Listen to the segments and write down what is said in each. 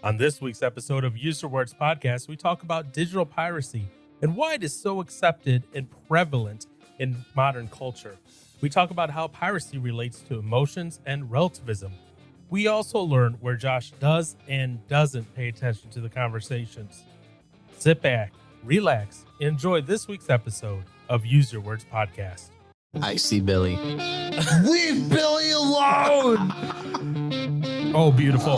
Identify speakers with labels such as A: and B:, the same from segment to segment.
A: On this week's episode of Use Your Words Podcast, we talk about digital piracy and why it is so accepted and prevalent in modern culture. We talk about how piracy relates to emotions and relativism. We also learn where Josh does and doesn't pay attention to the conversations. Sit back, relax, and enjoy this week's episode of Use Your Words Podcast.
B: I see Billy.
C: Leave Billy alone.
A: Oh, beautiful.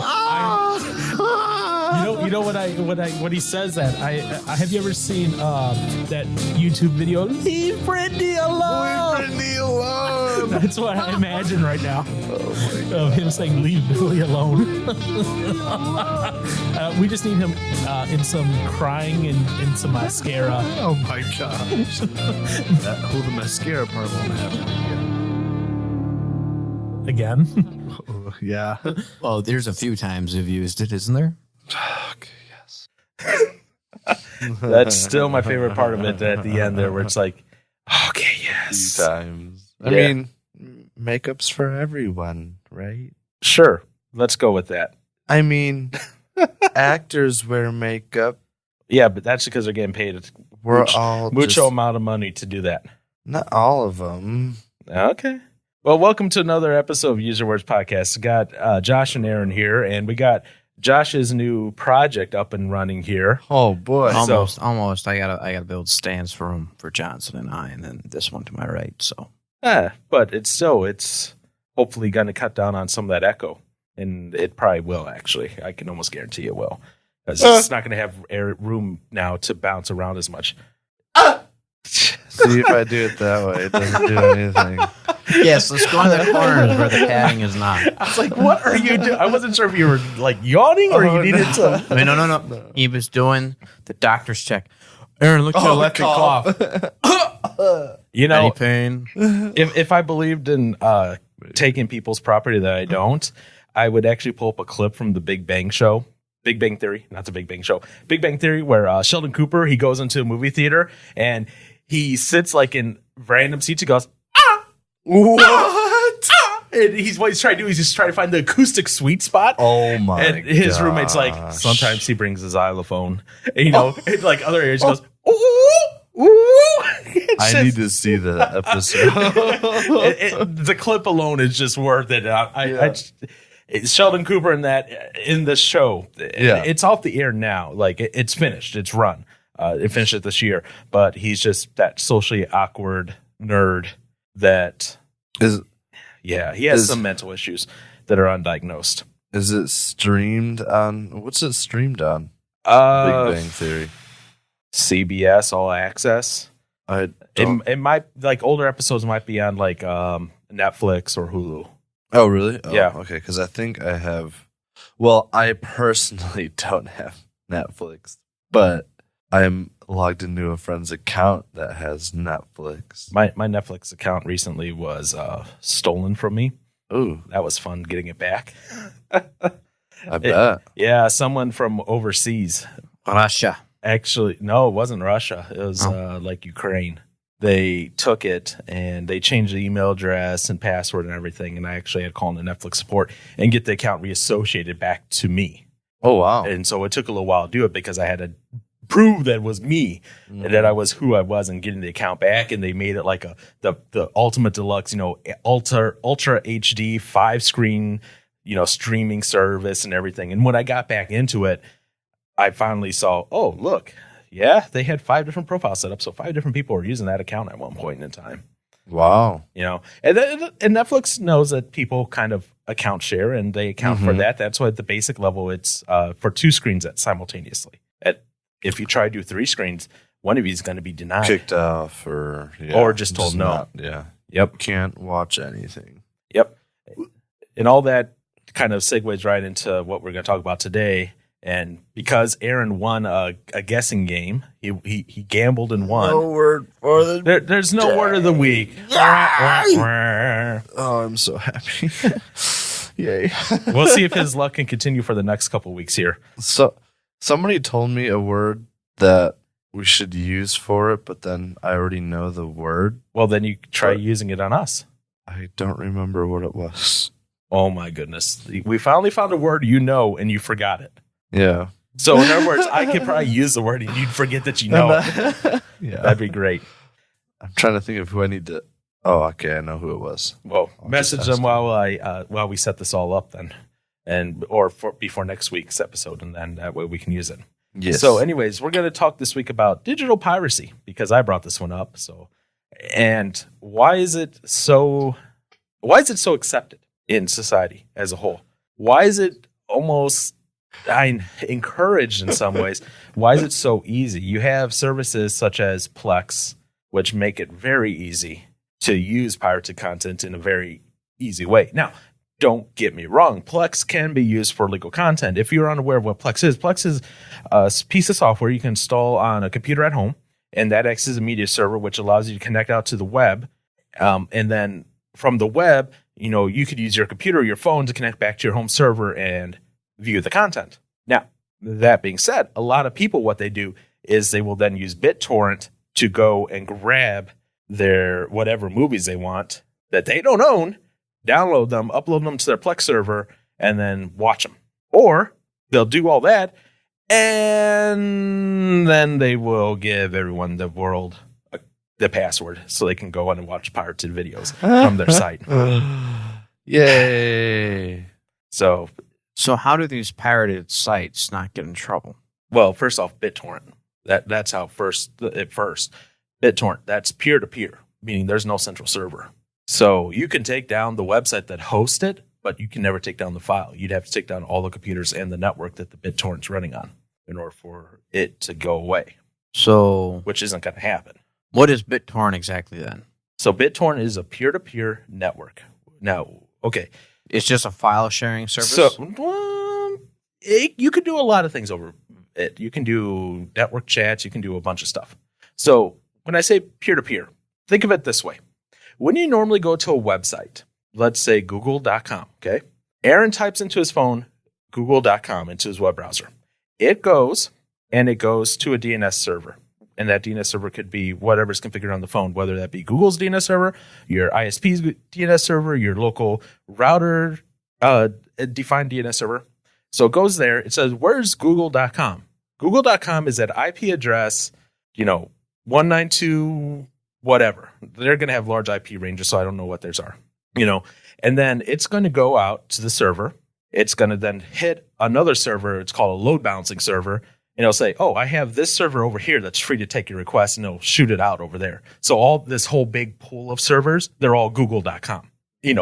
A: You know what he says that I have you ever seen that YouTube video? Leave Britney alone.
C: Leave Britney alone.
A: That's what I imagine right now.
C: Oh my
A: Of him saying, "Leave Billy alone." We just need him in some crying and some mascara.
C: Oh my gosh. The mascara part won't happen
A: Again.
C: Oh, yeah.
B: Well, there's a few times you've used it, isn't there?
C: Okay, yes.
D: That's still my favorite part of it at the end there, where it's like, okay, yes.
C: Few times. I
D: Yeah.
C: mean, makeup's for everyone, right?
D: Sure, let's go with that.
C: I mean, actors wear makeup.
D: Yeah, but that's because they're getting paid
C: We're all
D: mucho
C: just,
D: amount of money to do that.
C: not all of them.
D: Okay. Well, welcome to another episode of User Words Podcast. We got Josh and Aaron here, and we got Josh's new project up and running here.
C: Oh boy.
B: Almost. I gotta build stands for Johnson and I, and then this one to my right. So
D: But it's hopefully going to cut down on some of that echo, and it probably will, actually. I can almost guarantee it will, because it's not going to have room now to bounce around as much.
C: See, if I do it that way, it doesn't do anything.
B: yes, let's go in the corners where the padding is not.
D: I was like, what are you doing? I wasn't sure if you were like yawning or you needed to.
B: Wait, no. He was doing the doctor's check. Aaron, look to the left and cough.
D: You know,
B: Any pain?
D: if I believed in taking people's property that I don't, I would actually pull up a clip from the Big Bang Show. Big Bang Theory, not the Big Bang Show. Big Bang Theory, where Sheldon Cooper, he goes into a movie theater and he sits like in random seats. He goes, what? And what he's trying to do is just trying to find the acoustic sweet spot.
C: Oh my god.
D: And his roommate's like, sometimes he brings his xylophone. And, in like other areas, he goes, ooh, ooh.
C: I need to see that episode.
D: The clip alone is just worth it. It's Sheldon Cooper in the show.
C: Yeah.
D: It's off the air now. Like it's finished. It's run. It finished it this year. But he's just that socially awkward nerd that he has some mental issues that are undiagnosed.
C: Is it streamed on? What's it streamed on? Big Bang Theory.
D: CBS All Access. It might, like, older episodes might be on like Netflix or Hulu.
C: Oh, really? Oh,
D: Yeah.
C: Okay, because I think I have. Well, I personally don't have Netflix, but I'm logged into a friend's account that has Netflix.
D: My Netflix account recently was stolen from me.
C: Ooh,
D: That was fun getting it back.
C: I bet.
D: Yeah, someone from overseas.
B: Russia.
D: Actually, no, it wasn't Russia. It was like Ukraine. They took it and they changed the email address and password and everything. And I actually had to call in the Netflix support and get the account reassociated back to me.
C: Oh, wow.
D: And so it took a little while to do it because I had to prove that it was me and that I was who I was and getting the account back. And they made it like the ultimate deluxe, ultra HD 5-screen, streaming service and everything. And when I got back into it, I finally saw, oh, look, yeah, they had 5 different profiles set up. So 5 different people were using that account at one point in time.
C: Wow.
D: And Netflix knows that people kind of account share and they account for that. That's why at the basic level, it's for 2 screens simultaneously. If you try to do 3 screens, one of you is going to be denied.
C: Kicked off or
D: just told no.
C: Yep. Can't watch anything.
D: Yep. And all that kind of segues right into what we're going to talk about today. And because Aaron won a guessing game, he gambled and won.
C: No word for the
D: There's no word of the week.
C: Oh, I'm so happy. Yay.
D: We'll see if his luck can continue for the next couple weeks here.
C: So somebody told me a word that we should use for it, but then I already know the word.
D: Well, then you try using it on us.
C: I don't remember what it was.
D: Oh, my goodness. We finally found a word and you forgot it.
C: Yeah.
D: So in other words, I could probably use the word and you'd forget that you know it.
C: Yeah.
D: That'd be great.
C: I'm trying to think of who I need to. Oh, okay. I know who it was.
D: Well,
C: I'll
D: message
C: just
D: them
C: ask
D: while we set this all up then, before next week's episode, and then that way we can use it.
C: Yes.
D: So, anyways, we're going to talk this week about digital piracy because I brought this one up. So, and why is it so accepted in society as a whole? Why is it almost encouraged in some ways? Why is it so easy? You have services such as Plex, which make it very easy to use pirated content in a very easy way. Now, don't get me wrong. Plex can be used for legal content. If you're unaware of what Plex is a piece of software you can install on a computer at home, and that acts as a media server, which allows you to connect out to the web. And then from the web, you could use your computer or your phone to connect back to your home server and view the content. Now, that being said, a lot of people, what they do is they will then use BitTorrent to go and grab their whatever movies they want that they don't own, download them, upload them to their Plex server, and then watch them. Or they'll do all that, and then they will give everyone the world the password so they can go on and watch pirated videos from their site.
C: Yay.
B: So how do these pirated sites not get in trouble?
D: Well, first off, BitTorrent. That's how first. BitTorrent, that's peer-to-peer, meaning there's no central server. So you can take down the website that hosts it, but you can never take down the file. You'd have to take down all the computers and the network that the BitTorrent's running on in order for it to go away.
B: So,
D: which isn't going to happen.
B: What is BitTorrent exactly then?
D: So BitTorrent is a peer-to-peer network. Now, okay.
B: It's just a file sharing service?
D: So, you could do a lot of things over it. You can do network chats. You can do a bunch of stuff. So when I say peer-to-peer, think of it this way. When you normally go to a website, let's say google.com, okay? Aaron types into his phone google.com into his web browser. It goes to a DNS server. And that DNS server could be whatever's configured on the phone, whether that be Google's DNS server, your ISP's DNS server, your local router defined DNS server. So it goes there. It says, where's google.com? Google.com is that IP address, 192 whatever. They're going to have large IP ranges, so I don't know what theirs are. And then it's going to go out to the server. It's going to then hit another server. It's called a load balancing server. And it'll say, oh, I have this server over here that's free to take your request, and it'll shoot it out over there. So all this whole big pool of servers, they're all google.com,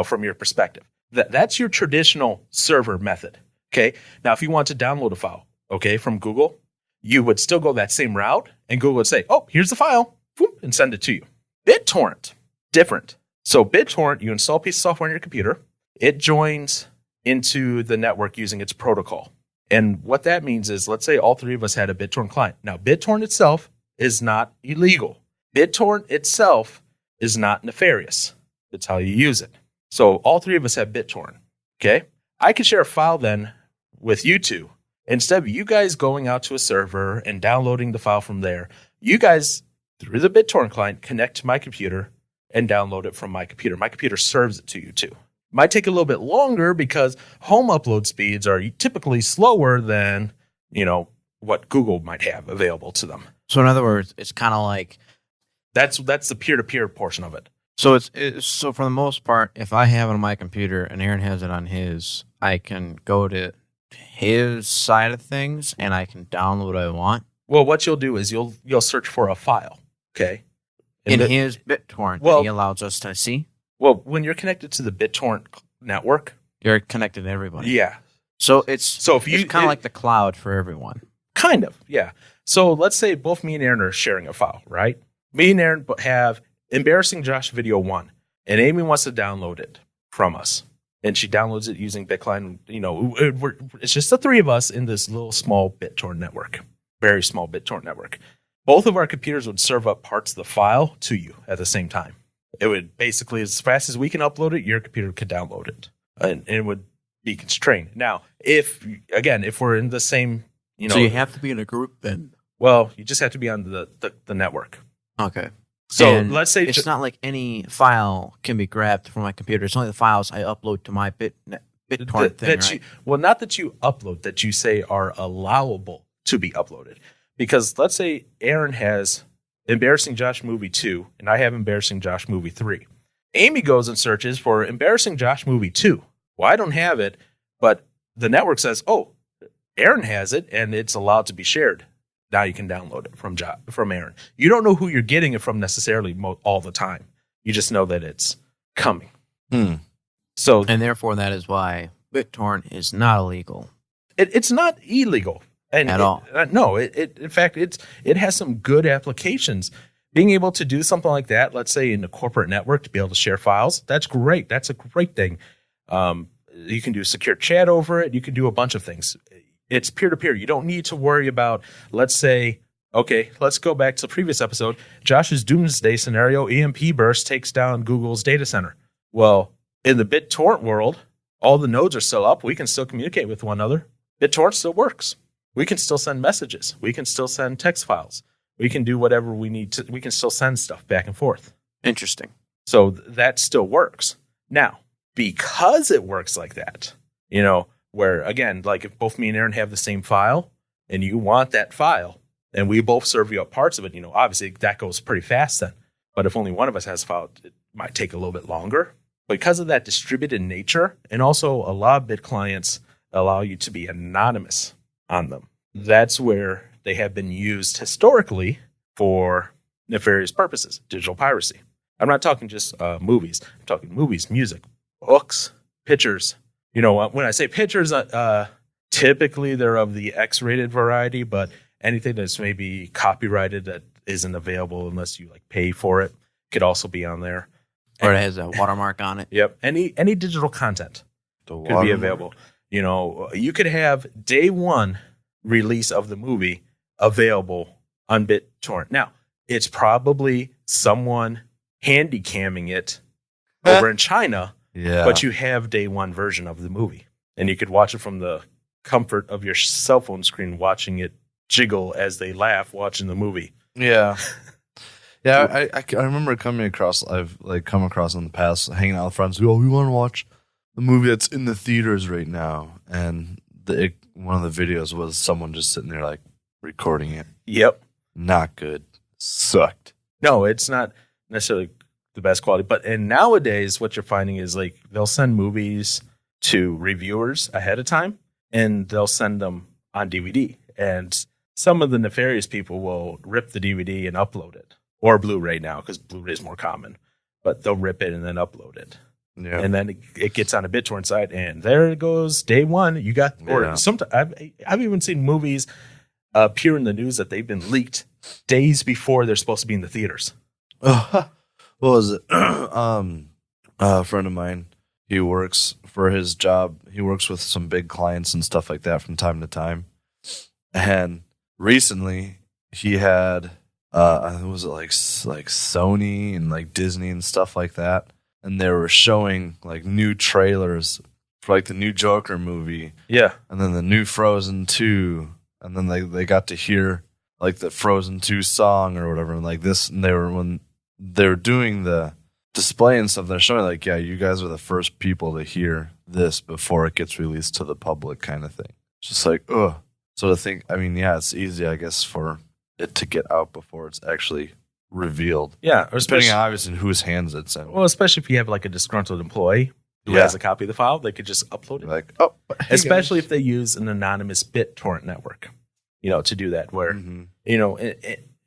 D: from your perspective. That's your traditional server method, okay? Now, if you want to download a file, okay, from Google, you would still go that same route, and Google would say, oh, here's the file, and send it to you. BitTorrent, different. So BitTorrent, you install a piece of software on your computer. It joins into the network using its protocol. And what that means is, let's say all three of us had a BitTorrent client. Now, BitTorrent itself is not illegal. BitTorrent itself is not nefarious. That's how you use it. So all three of us have BitTorrent, okay? I can share a file then with you two. Instead of you guys going out to a server and downloading the file from there, you guys, through the BitTorrent client, connect to my computer and download it from my computer. My computer serves it to you too. Might take a little bit longer because home upload speeds are typically slower than, what Google might have available to them.
B: So in other words, it's kind of like
D: that's the peer-to-peer portion of it.
B: So so for the most part, if I have it on my computer and Aaron has it on his, I can go to his side of things and I can download what I want.
D: Well, what you'll do is you'll search for a file, okay?
B: In his BitTorrent that he allows us to see?
D: Well, when you're connected to the BitTorrent network,
B: you're connected to everybody.
D: Yeah.
B: So it's kind of like the cloud for everyone.
D: Kind of, yeah. So let's say both me and Aaron are sharing a file, right? Me and Aaron have Embarrassing Josh Video 1, and Amy wants to download it from us. And she downloads it using Bitcoin. It's just the three of us in this little small BitTorrent network, very small BitTorrent network. Both of our computers would serve up parts of the file to you at the same time. It would basically, as fast as we can upload it, your computer could download it. And it would be constrained. Now, if we're in the same,
B: So you have to be in a group then?
D: Well, you just have to be on the network.
B: Okay.
D: So
B: and
D: let's say
B: it's not like any file can be grabbed from my computer. It's only the files I upload to my BitTorrent thing,
D: that
B: right?
D: not that you upload, that you say are allowable to be uploaded. Because let's say Aaron has Embarrassing Josh Movie 2, and I have Embarrassing Josh Movie 3. Amy goes and searches for Embarrassing Josh Movie 2. Well, I don't have it, but the network says, oh, Aaron has it, and it's allowed to be shared. Now you can download it from Aaron. You don't know who you're getting it from necessarily all the time. You just know that it's coming. So,
B: And therefore, that is why BitTorrent is not illegal.
D: it's not illegal.
B: At all.
D: No, in fact, it has some good applications. Being able to do something like that, let's say in a corporate network, to be able to share files, that's great. That's a great thing. You can do secure chat over it. You can do a bunch of things. It's peer-to-peer. You don't need to worry about, let's say, okay, let's go back to the previous episode. Josh's doomsday scenario, EMP burst takes down Google's data center. Well, in the BitTorrent world, all the nodes are still up. We can still communicate with one another. BitTorrent still works. We can still send messages. We can still send text files. We can do whatever we need to. We can still send stuff back and forth.
B: Interesting.
D: So that still works. Now, because it works like that, where, again, like if both me and Aaron have the same file and you want that file and we both serve you up parts of it, obviously that goes pretty fast then. But if only one of us has a file, it might take a little bit longer. Because of that distributed nature, and also a lot of bit clients allow you to be anonymous on them. That's where they have been used historically for nefarious purposes, digital piracy. I'm not talking just movies. I'm talking movies, music, books, pictures. When I say pictures, typically they're of the X-rated variety, but anything that's maybe copyrighted that isn't available unless you pay for it could also be on there.
B: Or it has a watermark on it.
D: Yep. Any digital content could be available. You could have day one release of the movie available on BitTorrent. Now, it's probably someone handy-camming it over in China, but you have day one version of the movie. And you could watch it from the comfort of your cell phone screen, watching it jiggle as they laugh watching the movie.
C: Yeah. Yeah, I remember coming across, I've come across in the past, hanging out with friends who, we want to watch the movie that's in the theaters right now. And one of the videos was someone just sitting there recording it.
D: Yep.
C: Not good. Sucked.
D: No, it's not necessarily the best quality. And nowadays, what you're finding is they'll send movies to reviewers ahead of time and they'll send them on DVD. And some of the nefarious people will rip the DVD and upload it. Or Blu-ray now, because Blu-ray is more common. But they'll rip it and then upload it.
C: Yeah.
D: And then it gets on a BitTorrent site, and there it goes, day one. You got, or sometimes I've even seen movies appear in the news that they've been leaked days before they're supposed to be in the theaters.
C: What was it? A friend of mine, he works for his job. He works with some big clients and stuff like that from time to time. And recently, he had... was it like Sony and Disney and stuff like that? And they were showing new trailers for the new Joker movie.
D: Yeah.
C: And then the new Frozen 2. And then they got to hear the Frozen 2 song or whatever. And this, and when they were doing the display and stuff, they're showing you guys are the first people to hear this before it gets released to the public kind of thing. It's just ugh. So to think, it's easy, I guess, for it to get out before it's actually revealed.
D: Yeah, or
C: depending on obviously in whose hands it's in.
D: Well, especially if you have a disgruntled employee who has a copy of the file, they could just upload it.
C: Hey
D: especially
C: guys.
D: If they use an anonymous BitTorrent network, to do that. Where and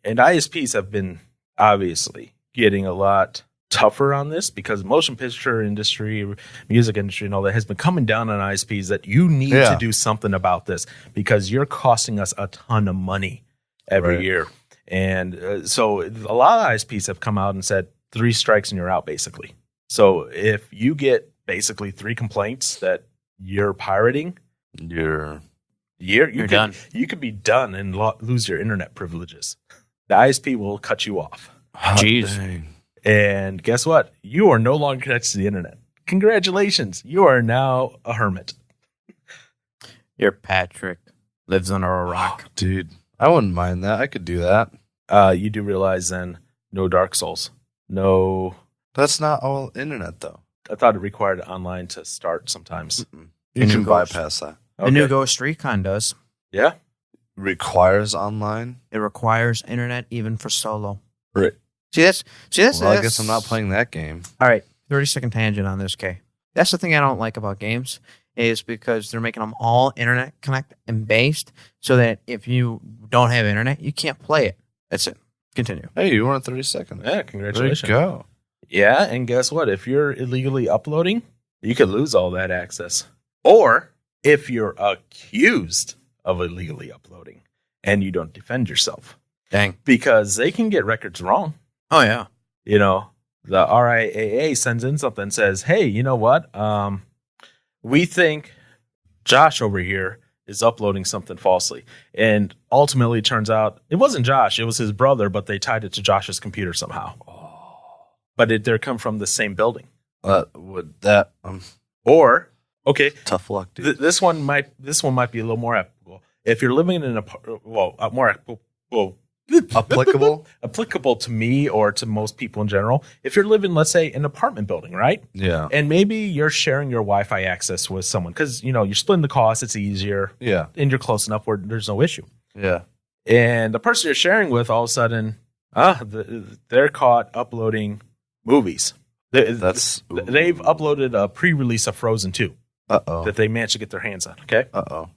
D: ISPs have been obviously getting a lot tougher on this because motion picture industry, music industry, and all that has been coming down on ISPs that you need to do something about this because you're costing us a ton of money every year. And so a lot of ISPs have come out and said 3 strikes and you're out, basically. So if you get basically 3 complaints that you're pirating,
B: You're
D: done. You could be done and lose your internet privileges. The ISP will cut you off.
B: Jeez.
C: Dang.
D: And guess what? You are no longer connected to the internet. Congratulations. You are now a hermit.
B: Your Patrick lives under a rock.
C: Dude, I wouldn't mind that. I could do that.
D: You do realize then, no Dark Souls. No.
C: That's not all internet, though.
D: I thought it required online to start sometimes.
C: You
B: new
C: can
B: Ghost.
C: bypass that.
B: The new Ghost Recon does.
D: Yeah.
C: Requires online.
B: It requires internet even for solo.
C: Right.
B: See, that's
C: Well, I guess I'm not playing that game.
B: All right, 30-second tangent on this, K. That's the thing I don't like about games is because they're making them all internet connect and based so that if you don't have internet, you can't play it. That's it. Continue.
C: Hey, you were on 30 seconds.
D: Yeah,
C: There you
D: congratulations.
C: go.
D: Yeah, and guess what? If you're illegally uploading, you could lose all that access. Or if you're accused of illegally uploading and you don't defend yourself,
B: Dang.
D: because they can get records wrong.
B: Oh, yeah.
D: You know, the RIAA sends in something and says, hey, you know what? We think Josh over here is uploading something falsely. And ultimately, it turns out it wasn't Josh. It was his brother, but they tied it to Josh's computer somehow. But they come from the same building.
C: Would that
D: Or, okay,
C: tough luck, dude.
D: this one might be a little more applicable. If you're living in applicable to me or to most people in general. If you're living, let's say, in an apartment building, right?
C: Yeah.
D: And maybe you're sharing your Wi-Fi access with someone because, you're splitting the cost. It's easier.
C: Yeah.
D: And you're close enough where there's no issue.
C: Yeah.
D: And the person you're sharing with, all of a sudden, they're caught uploading movies. They've uploaded a pre-release of Frozen 2
C: Uh-oh.
D: that they managed to get their hands on. Okay.
C: Uh-oh.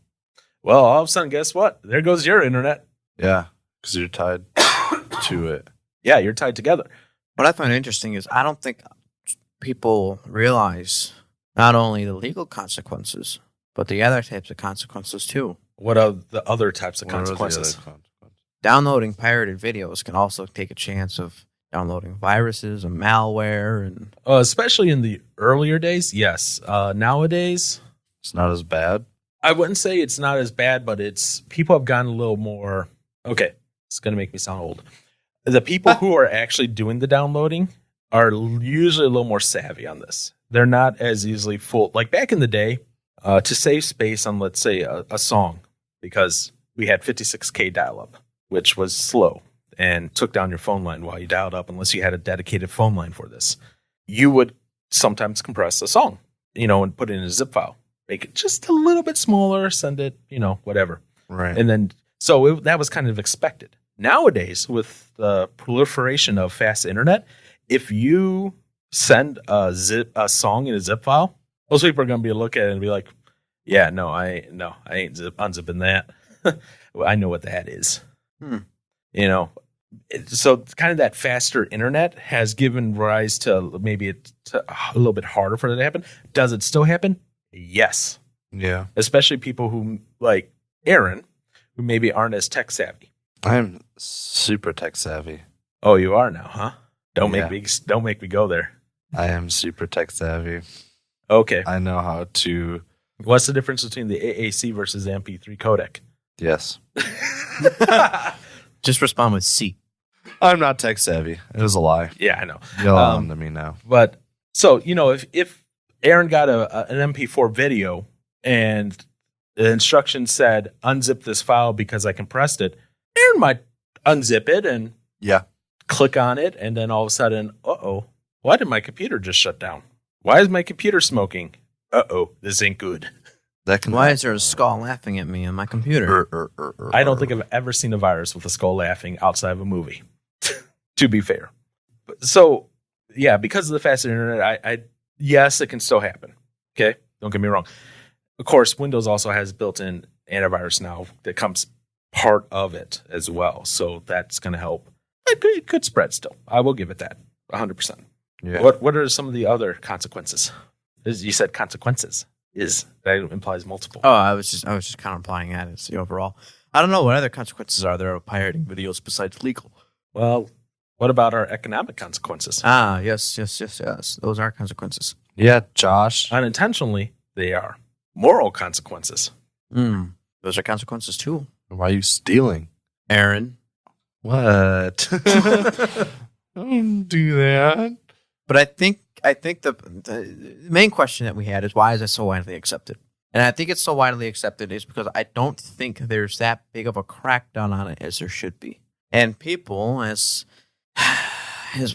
D: Well, all of a sudden, guess what? There goes your internet.
C: Yeah. Because you're tied to it.
D: Yeah, you're tied together.
B: What I find interesting is I don't think people realize not only the legal consequences, but the other types of consequences too.
D: What are the other types of
C: What are the other
D: consequences?
C: consequences?
B: Downloading pirated videos can also take a chance of downloading viruses and malware. And
D: Especially in the earlier days, yes. Nowadays,
C: It's not as bad.
D: I wouldn't say it's not as bad, but people have gotten a little more. Okay, it's going to make me sound old. The people who are actually doing the downloading are usually a little more savvy on this. They're not as easily fooled. Like back in the day, to save space on, let's say, a song, because we had 56K dial-up, which was slow and took down your phone line while you dialed up, unless you had a dedicated phone line for this. You would sometimes compress a song, and put it in a zip file. Make it just a little bit smaller, send it, whatever.
C: Right.
D: And then, so that was kind of expected. Nowadays, with the proliferation of fast internet, if you send a song in a zip file, most people are going to be look at it and be like, yeah, no, I ain't unzipping that. I know what that is. So kind of that faster internet has given rise to maybe it's a little bit harder for that to happen. Does it still happen? Yes.
C: Yeah.
D: Especially people who, like Aaron, who maybe aren't as tech savvy.
C: I'm super tech savvy.
D: Oh, you are now, huh? Don't
C: Yeah.
D: make me go there.
C: I am super tech savvy.
D: Okay.
C: I know how to.
D: What's the difference between the AAC versus the MP3 codec?
C: Yes.
B: just respond with C.
C: I'm not tech savvy. It was a lie.
D: Yeah, I know.
C: Yell on to me now.
D: But so, if Aaron got an MP4 video and the instructions said unzip this file because I compressed it, Aaron might unzip it and
C: Yeah.
D: click on it, and then all of a sudden, why did my computer just shut down? Why is my computer smoking? This ain't good.
C: That can.
B: Why is there a skull laughing at me on my computer?
D: I don't think I've ever seen a virus with a skull laughing outside of a movie, to be fair. So, yeah, because of the fast internet, yes, it can still happen. Okay? Don't get me wrong. Of course, Windows also has built-in antivirus now that comes part of it as well. So that's going to help. It could spread still. I will give it that 100%.
C: Yeah.
D: What are some of the other consequences? You said consequences. That implies multiple.
B: Oh, I was just kind of implying that as the overall. I don't know what other consequences are there of pirating videos besides legal.
D: Well, what about our economic consequences?
B: Yes. Those are consequences.
C: Yeah, Josh.
D: Unintentionally, they are moral consequences.
B: Those are consequences too.
C: Why are you stealing?
B: Aaron.
C: What? Don't do that.
B: But I think the main question that we had is why is it so widely accepted? And I think it's so widely accepted is because I don't think there's that big of a crackdown on it as there should be. And people, as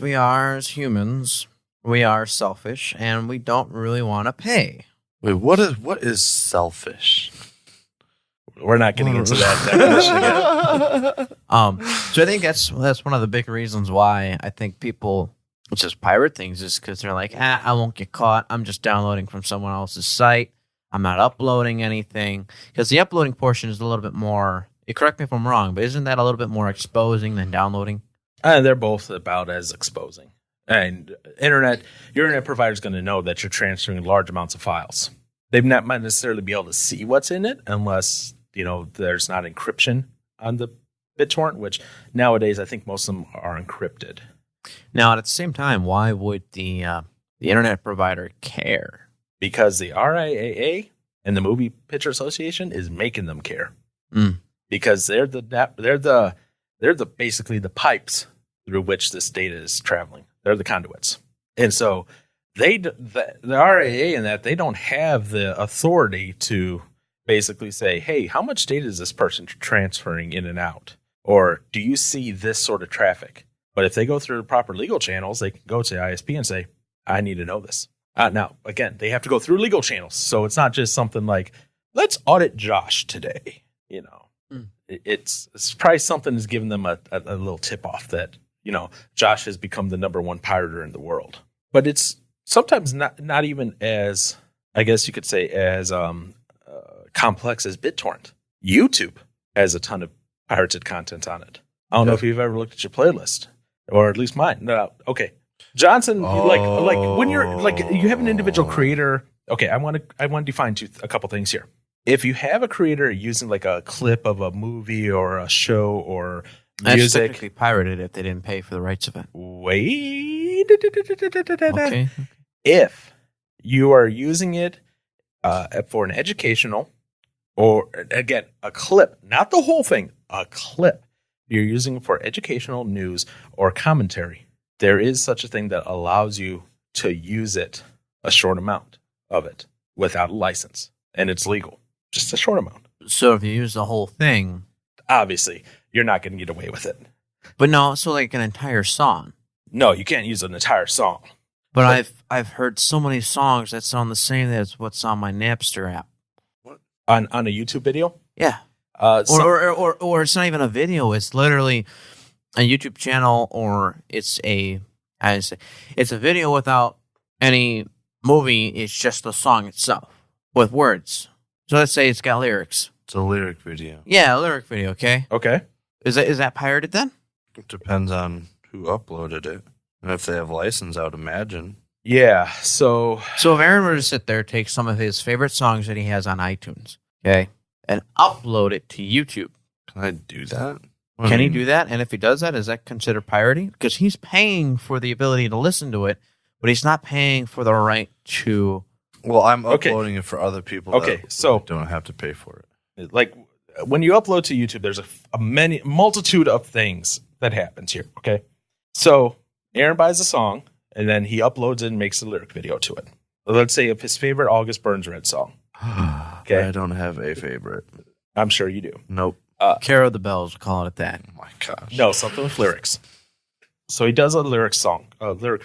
B: we are as humans, we are selfish and we don't really want to pay.
C: Wait, what is selfish?
D: We're not getting into that definition again.
B: So I think that's one of the big reasons why I think people just pirate things is because they're like, I won't get caught. I'm just downloading from someone else's site. I'm not uploading anything. Because the uploading portion is a little bit more, correct me if I'm wrong, but isn't that a little bit more exposing than downloading?
D: They're both about as exposing. And your internet provider is going to know that you're transferring large amounts of files. They might not necessarily be able to see what's in it unless, there's not encryption on the BitTorrent, which nowadays I think most of them are encrypted.
B: Now, at the same time, why would the internet provider care?
D: Because the RIAA and the Movie Picture Association is making them care. Because they're basically the pipes through which this data is traveling. They're the conduits. And so the RIAA and that they don't have the authority to basically say, hey, how much data is this person transferring in and out? Or do you see this sort of traffic? But if they go through the proper legal channels, they can go to the ISP and say, I need to know this. Now, again, they have to go through legal channels. So it's not just something like, let's audit Josh today. It's probably something that's given them a little tip off that, Josh has become the number one pirater in the world. But it's sometimes not even as, I guess you could say, as complex as BitTorrent. YouTube has a ton of pirated content on it. I don't know if you've ever looked at your playlist. Or at least mine. No, okay. Johnson, like when you're like you have an individual creator. Okay, I want to define a couple things here. If you have a creator using like a clip of a movie or a show or
B: That's
D: music,
B: technically pirated if they didn't pay for the rights of it.
D: wait.
B: Okay.
D: If you are using it for an educational, or again a clip, not the whole thing, a clip. You're using it for educational, news, or commentary. There is such a thing that allows you to use it, a short amount of it, without a license. And it's legal. Just a short amount.
B: So if you use the whole thing.
D: Obviously, you're not going to get away with it.
B: But no, so like an entire song.
D: No, you can't use an entire song.
B: But I've heard so many songs that sound the same as what's on my Napster app.
D: What? On a YouTube video?
B: Yeah. Or it's not even a video. It's literally a YouTube channel, or it's a video without any movie. It's just the song itself with words. So let's say it's got lyrics.
C: It's a lyric video.
B: Yeah, a lyric video. Okay.
D: Okay.
B: Is that pirated then?
C: It depends on who uploaded it. And if they have license, I would imagine.
D: Yeah. So
B: if Aaron were to sit there, take some of his favorite songs that he has on iTunes, okay, and upload it to YouTube.
C: Can I do that?
B: Can he do that? And if he does that, is that considered pirating? Because he's paying for the ability to listen to it, but he's not paying for the right to.
C: Well, I'm uploading it for other people.
D: Okay, so
C: don't have to pay for it.
D: Like when you upload to YouTube, there's a multitude of things that happens here. Okay, so Aaron buys a song and then he uploads it and makes a lyric video to it. Let's say of his favorite August Burns Red song.
C: Okay, I don't have a favorite.
D: I'm sure you do.
C: Nope.
B: Care of the Bells, calling it that.
C: Oh my gosh.
D: No, something with lyrics. So he does a lyric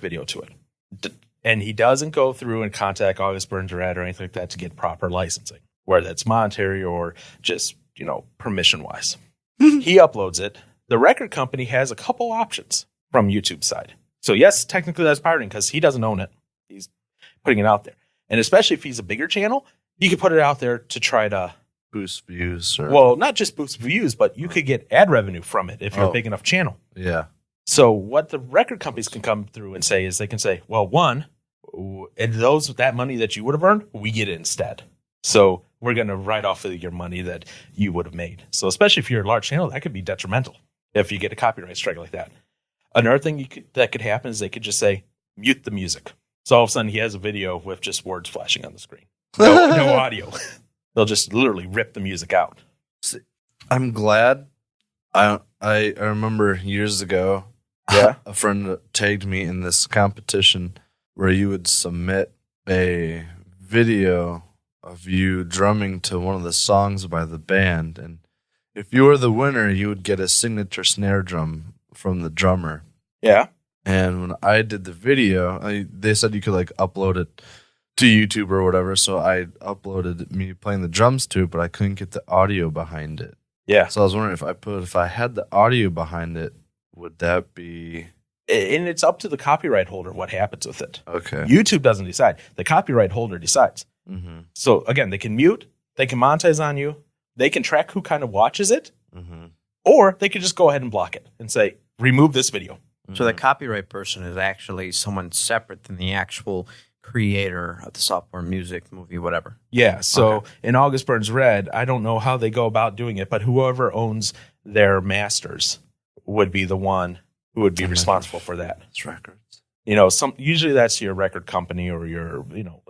D: video to it. And he doesn't go through and contact August Burns Red or anything like that to get proper licensing, whether that's monetary or just, permission-wise. He uploads it. The record company has a couple options from YouTube's side. So yes, technically that's pirating because he doesn't own it. He's putting it out there. And especially if he's a bigger channel, he could put it out there to try to
C: boost views.
D: Well, not just boost views, but you could get ad revenue from it if you're a big enough channel.
C: Yeah.
D: So what the record companies can come through and say is they can say, well, one, and that money that you would have earned, we get it instead. So we're going to write off of your money that you would have made. So especially if you're a large channel, that could be detrimental if you get a copyright strike like that. Another thing that could happen is they could just say, mute the music. So all of a sudden he has a video with just words flashing on the screen. No audio. They'll just literally rip the music out.
C: I'm glad. I remember years ago, a friend tagged me in this competition where you would submit a video of you drumming to one of the songs by the band, and if you were the winner, you would get a signature snare drum from the drummer.
D: Yeah.
C: And when I did the video, they said you could like upload it to YouTube or whatever. So I uploaded me playing the drums to it, but I couldn't get the audio behind it.
D: Yeah.
C: So I was wondering if I had the audio behind it, would that be...
D: And it's up to the copyright holder what happens with it.
C: Okay.
D: YouTube doesn't decide. The copyright holder decides.
C: Mm-hmm.
D: So again, they can mute, they can monetize on you, they can track who kind of watches it,
C: Mm-hmm.
D: or they could just go ahead and block it and say, remove this video.
B: So the copyright person is actually someone separate than the actual creator of the software, music, movie, whatever.
D: Yeah. So in August Burns Red, I don't know how they go about doing it, but whoever owns their masters would be the one who would be responsible for that.
C: It's records.
D: You know, usually that's your record company or your, you know,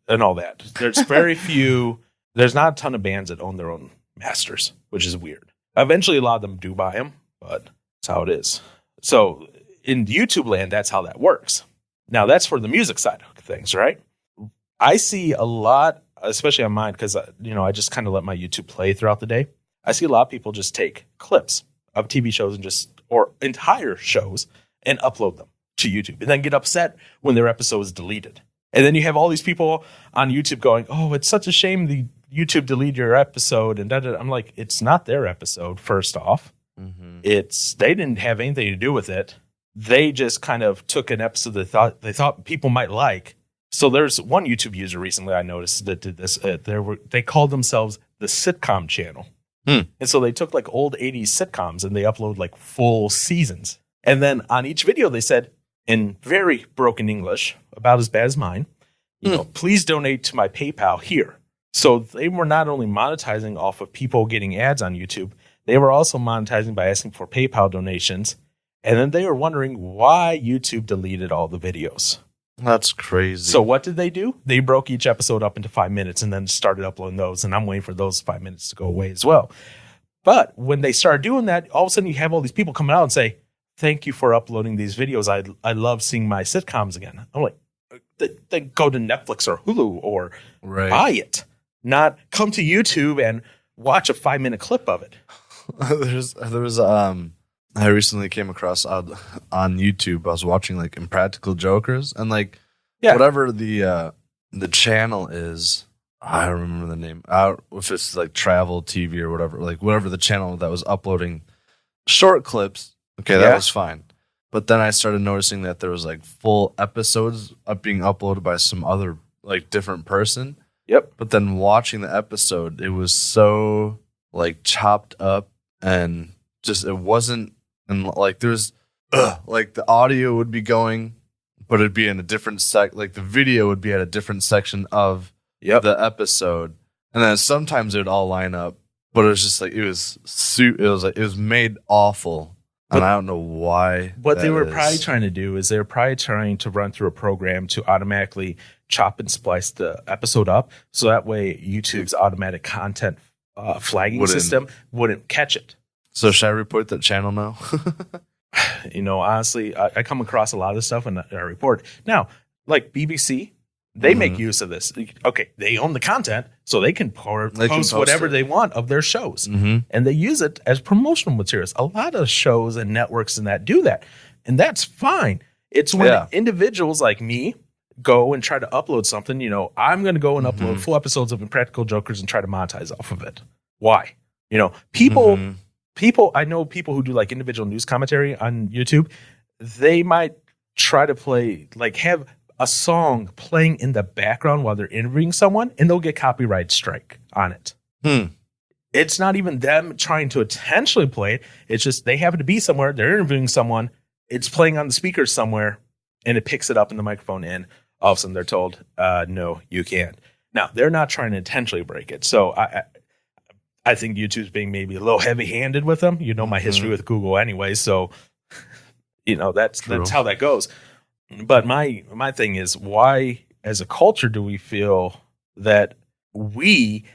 D: and all that. There's very few, there's not a ton of bands that own their own masters, which is weird. Eventually, a lot of them do buy them, but that's how it is. So in YouTube land, that's how that works. Now, that's for the music side of things, right? I see a lot, especially on mine, because, you know, I just kind of let my YouTube play throughout the day. I see a lot of people just take clips of TV shows and or entire shows and upload them to YouTube and then get upset when their episode is deleted. And then you have all these people on YouTube going, oh, it's such a shame the YouTube deleted your episode. And I'm like, it's not their episode, first off.
C: Mm-hmm.
D: They didn't have anything to do with it. They just kind of took an episode they thought people might like. So there's one YouTube user recently I noticed that did this. They called themselves the Sitcom Channel. And so they took like old 80s sitcoms and they upload like full seasons. And then on each video, they said in very broken English, about as bad as mine, you know, please donate to my PayPal here. So they were not only monetizing off of people getting ads on YouTube, they were also monetizing by asking for PayPal donations. And then they were wondering why YouTube deleted all the videos.
C: That's crazy.
D: So what did they do? They broke each episode up into 5 minutes and then started uploading those. And I'm waiting for those 5 minutes to go away as well. But when they started doing that, all of a sudden you have all these people coming out and say, thank you for uploading these videos. I love seeing my sitcoms again. I'm like, they go to Netflix or Hulu or buy it, not come to YouTube and watch a 5-minute clip of it.
C: I recently came across on YouTube. I was watching like Impractical Jokers and like whatever the channel is. I don't remember the name. If it's like travel TV or whatever, like whatever the channel that was uploading short clips. Okay, that was fine. But then I started noticing that there was like full episodes being uploaded by some other like different person.
D: Yep.
C: But then watching the episode, it was so like chopped up and just it wasn't. And like there's like the audio would be going, but it'd be in a different like the video would be at a different section of the episode, and then sometimes it would all line up, but it was just like it was made awful, and I don't know why.
D: What they were probably trying to do is they were probably trying to run through a program to automatically chop and splice the episode up, so that way YouTube's automatic content flagging system wouldn't catch it.
C: So should I report that channel now?
D: You know, honestly, I come across a lot of this stuff when I report. Now, like BBC, they make use of this. Okay, they own the content, so they can post whatever they want of their shows. And they use it as promotional materials. A lot of shows and networks and that do that. And that's fine. It's when individuals like me go and try to upload something, you know, I'm going to go and upload full episodes of Impractical Jokers and try to monetize off of it. Why? You know, people, I know people who do like individual news commentary on YouTube, they might try to play, like have a song playing in the background while they're interviewing someone and they'll get copyright strike on it. It's not even them trying to intentionally play it. It's just they happen to be somewhere, they're interviewing someone, it's playing on the speakers somewhere and it picks it up in the microphone and all of a sudden they're told, no, you can't. Now, they're not trying to intentionally break it. So I think YouTube's being maybe a little heavy-handed with them. You know my history with Google anyway, so you know that's how that goes. But my thing is, why, as a culture, do we feel that we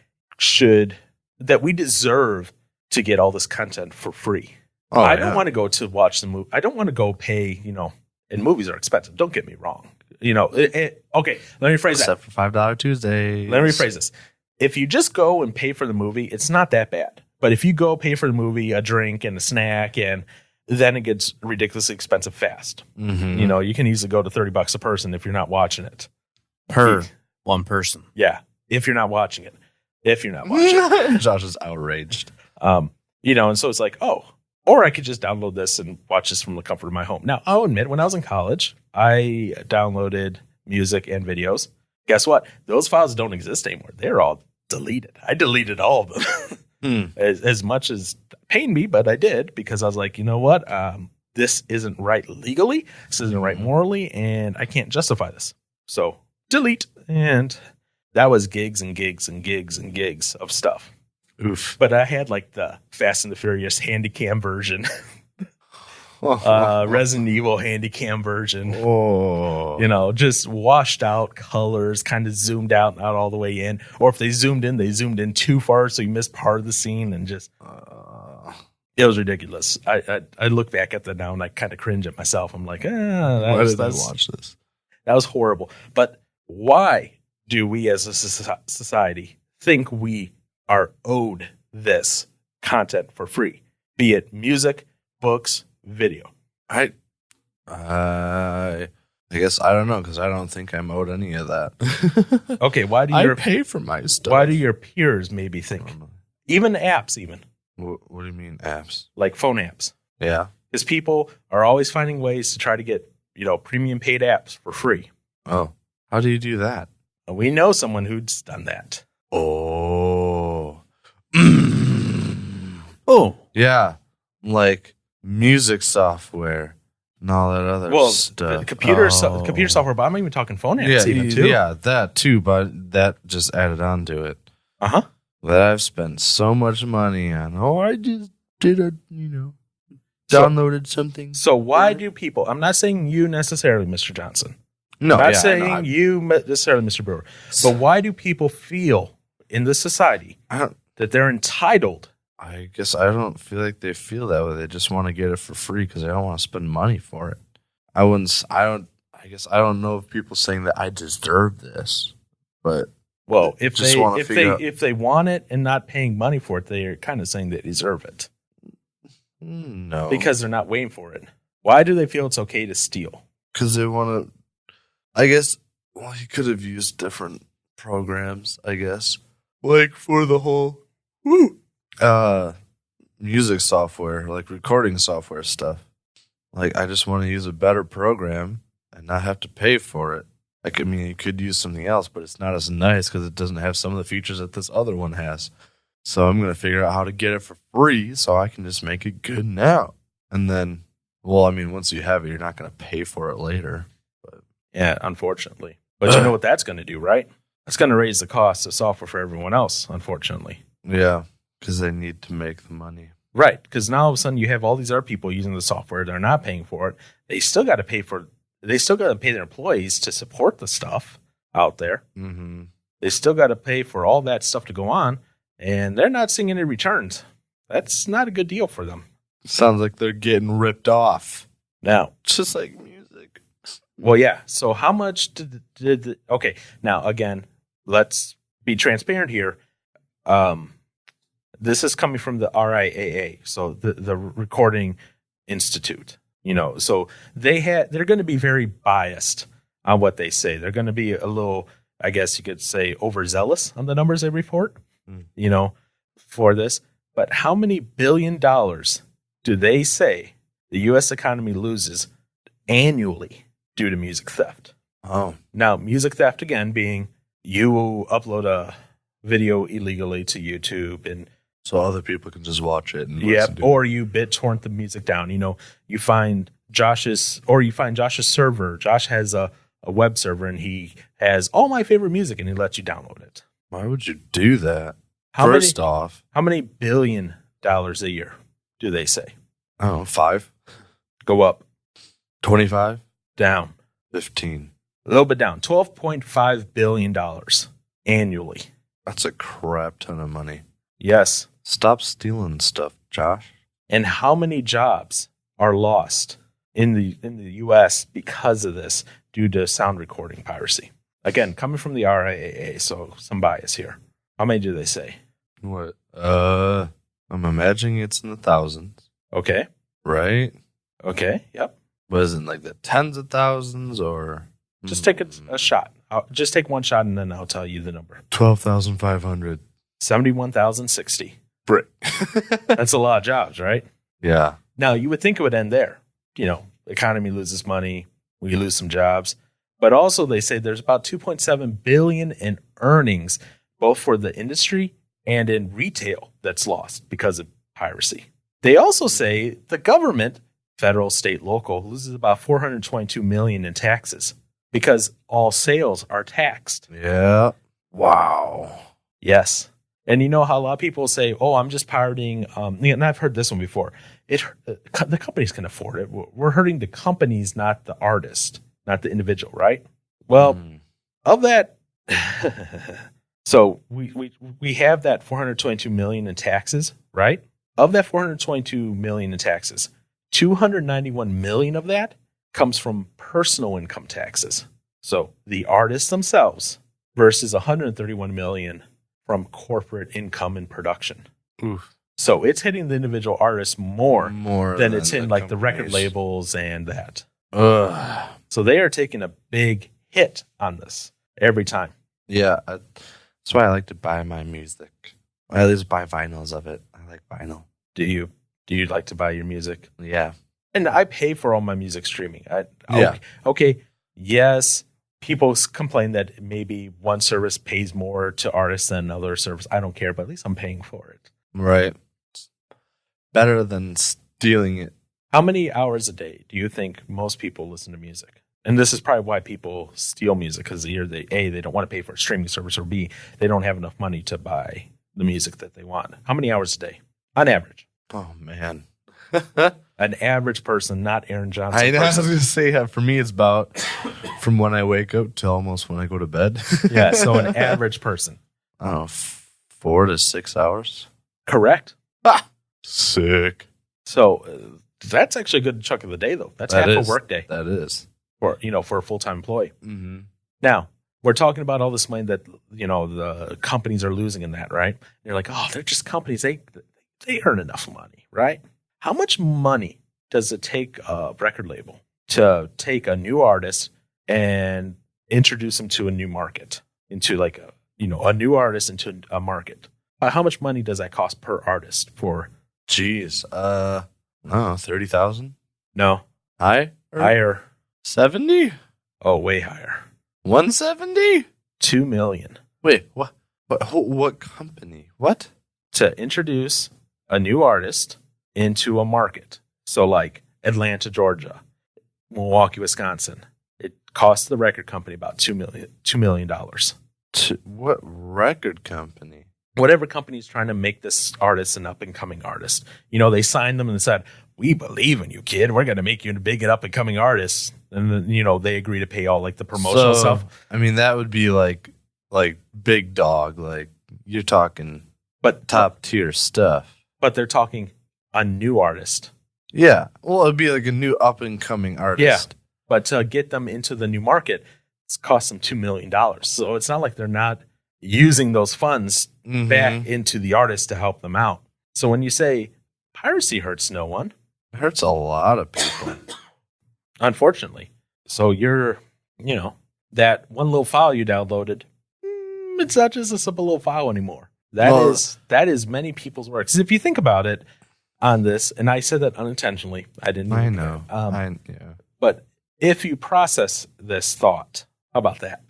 D: deserve to get all this content for free? I don't want to go to watch the movie. I don't want to go pay. You know, and movies are expensive. Don't get me wrong. You know, okay. Let me rephrase that.
C: Except for $5 Tuesdays.
D: Let me rephrase this. If you just go and pay for the movie, it's not that bad. But if you go pay for the movie, a drink and a snack and then it gets ridiculously expensive fast.
C: Mm-hmm.
D: You know, you can easily go to $30 a person if you're not watching it.
B: Per one person.
D: Yeah. If you're not watching it. If you're not watching it.
C: Josh is outraged.
D: You know, and so it's like, oh, or I could just download this and watch this from the comfort of my home. Now, I'll admit, when I was in college, I downloaded music and videos. Guess what? Those files don't exist anymore. They're all deleted. I deleted all of them. As much as it pained me, but I did, because I was like, you know what? This isn't right legally. This isn't right morally, and I can't justify this. So delete. And that was gigs and gigs and gigs and gigs of stuff.
C: Oof.
D: But I had like the Fast and the Furious Handycam version, Resident Evil Handycam version.
C: Oh.
D: You know, just washed out colors, kind of zoomed out, not all the way in. Or if they zoomed in too far, so you missed part of the scene, and just it was ridiculous. I look back at that now and I kind of cringe at myself. I'm like,
C: why did I watch this?
D: That was horrible. But why do we as a society think we are owed this content for free? Be it music, books, video.
C: I guess I don't know, because I don't think I'm owed any of that.
D: Okay, why do
C: I pay for my stuff?
D: Why do your peers maybe think? Even apps, even.
C: What do you mean apps?
D: Like phone apps.
C: Yeah.
D: Because people are always finding ways to try to get, you know, premium paid apps for free.
C: Oh, how do you do that?
D: And we know someone who's done that.
C: Oh.
B: Oh.
C: Yeah. Like music software and all that other stuff.
D: Computer software, but I'm even talking phone apps even too.
C: Yeah, that too, but that just added on to it.
D: Uh-huh.
C: That I've spent so much money on. Oh, I just did downloaded something.
D: So why do people, I'm not saying you necessarily, Mr. Johnson.
C: No,
D: I'm not saying you necessarily, Mr. Brewer. But why do people feel in this society that they're entitled?
C: I guess I don't feel like they feel that way. They just want to get it for free because they don't want to spend money for it. I don't know if people saying that I deserve this, but
D: well, if they want it and not paying money for it, they're kind of saying they deserve it.
C: No,
D: because they're not waiting for it. Why do they feel it's okay to steal?
C: Because they want to. I guess. Well, you could have used different programs. I guess, like for the whole music software, like recording software stuff. Like, I just want to use a better program and not have to pay for it. Like, I mean, you could use something else, but it's not as nice because it doesn't have some of the features that this other one has. So I'm going to figure out how to get it for free so I can just make it good now. And then, well, I mean, once you have it, you're not going to pay for it later. But
D: yeah, unfortunately. But you know what that's going to do, right? It's going to raise the cost of software for everyone else, unfortunately.
C: Yeah, because they need to make the money.
D: Right, because now all of a sudden you have all these other people using the software. They're not paying for it. They still got to pay their employees to support the stuff out there.
C: Mm-hmm.
D: They still got to pay for all that stuff to go on, and they're not seeing any returns. That's not a good deal for them.
C: Sounds like they're getting ripped off.
D: Now,
C: just like music.
D: Well, yeah. So how much did okay, now again, let's be transparent here. This is coming from the RIAA, so the Recording Institute. You know, so they're going to be very biased on what they say. They're going to be a little, I guess you could say, overzealous on the numbers they report. You know, for this. But how many $1 billion do they say the U.S. economy loses annually due to music theft?
C: Oh,
D: now music theft again being you upload a video illegally to YouTube and.
C: So other people can just watch it. And
D: or you BitTorrent the music down. You know, you find Josh's server. Josh has a web server and he has all my favorite music and he lets you download it.
C: Why would you do that?
D: How many $1 billion a year do they say?
C: I don't know, 5.
D: Go up.
C: 25.
D: Down.
C: 15.
D: A little bit down. $12.5 billion annually.
C: That's a crap ton of money.
D: Yes.
C: Stop stealing stuff, Josh.
D: And how many jobs are lost in the U.S. because of this due to sound recording piracy? Again, coming from the RIAA, so some bias here. How many do they say?
C: What? I'm imagining it's in the thousands.
D: Okay.
C: Right?
D: Okay. Yep.
C: Was it like the tens of thousands or
D: Just take a shot. Just take one shot and then I'll tell you the number.
C: 12,500?
D: 71,060.
C: Brick.
D: That's a lot of jobs, right?
C: Yeah.
D: Now, you would think it would end there. The economy loses money. We lose some jobs. But also they say there's about 2.7 billion in earnings, both for the industry and in retail that's lost because of piracy. They also say the government, federal, state, local, loses about 422 million in taxes because all sales are taxed.
C: Yeah. Wow.
D: Yes. And you know how a lot of people say, oh, I'm just pirating. And I've heard this one before. The companies can afford it. We're hurting the companies, not the artist, not the individual, right? Well, of that, so we have that 422 million in taxes, right? Of that 422 million in taxes, 291 million of that comes from personal income taxes. So the artists themselves versus 131 million from corporate income and production.
C: Oof.
D: So it's hitting the individual artists more than it's hitting like the record
C: companies.
D: labels and that.
C: Ugh.
D: So they are taking a big hit on this every time.
C: Yeah. That's why I like to buy my music. I at least buy vinyls of it. I like vinyl.
D: Do you like to buy your music?
C: Yeah.
D: And I pay for all my music streaming.
C: Yeah.
D: Okay. Yes. People complain that maybe one service pays more to artists than another service. I don't care, but at least I'm paying for it.
C: Right. Better than stealing it.
D: How many hours a day do you think most people listen to music? And this is probably why people steal music, because either they don't want to pay for a streaming service, or B, they don't have enough money to buy the music that they want. How many hours a day on average?
C: Oh, man.
D: An average person, not Aaron Johnson.
C: I was
D: person.
C: going to say, for me, it's about from when I wake up to almost when I go to bed.
D: Yeah, so an average person.
C: I don't know, 4 to 6 hours.
D: Correct.
C: Sick.
D: So that's actually a good chunk of the day, though. That's half a work day
C: That is.
D: for a full-time employee.
C: Mm-hmm.
D: Now, we're talking about all this money that, the companies are losing in that, right? You're like, oh, they're just companies. They earn enough money, right? How much money does it take a record label to take a new artist and introduce them to a new market, into like a new artist into a market? How much money does that cost per artist for?
C: Jeez. I don't know, 30,000?
D: No, higher.
C: 70?
D: Oh, way higher.
C: 170?
D: 2 million
C: Wait, what? What company? What?
D: to introduce a new artist into a market. So like Atlanta, Georgia, Milwaukee, Wisconsin. It costs the record company about $2 million.
C: What record company?
D: Whatever company is trying to make this artist an up-and-coming artist. They signed them and said, we believe in you, kid. We're going to make you a big and up-and-coming artist. And then, they agree to pay all like the promotional stuff.
C: I mean, that would be like big dog. Like you're talking
D: But
C: top tier stuff.
D: But they're talking a new artist.
C: Yeah. Well, it'd be like a new up and coming artist.
D: Yeah. But to get them into the new market, it's cost them $2 million. So it's not like they're not using those funds back into the artist to help them out. So when you say piracy hurts no one,
C: It hurts a lot of people.
D: unfortunately. So you're, that one little file you downloaded, it's not just a simple little file anymore. That is many people's work. 'Cause if you think about it on this, and I said that unintentionally, I didn't.
C: I know.
D: Yeah. But if you process this thought, how about that?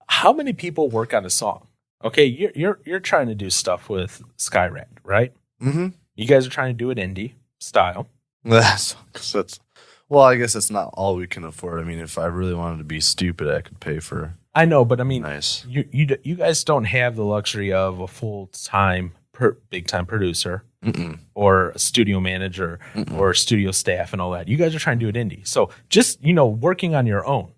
D: How many people work on a song? Okay, you're trying to do stuff with Skyrat, right?
C: Mm-hmm.
D: You guys are trying to do it indie style.
C: Well, I guess it's not all we can afford. I mean, if I really wanted to be stupid, I could pay for.
D: I know, but I mean,
C: Nice.
D: you guys don't have the luxury of a full-time, big-time producer or a studio manager or studio staff and all that. You guys are trying to do it indie. So just, working on your own,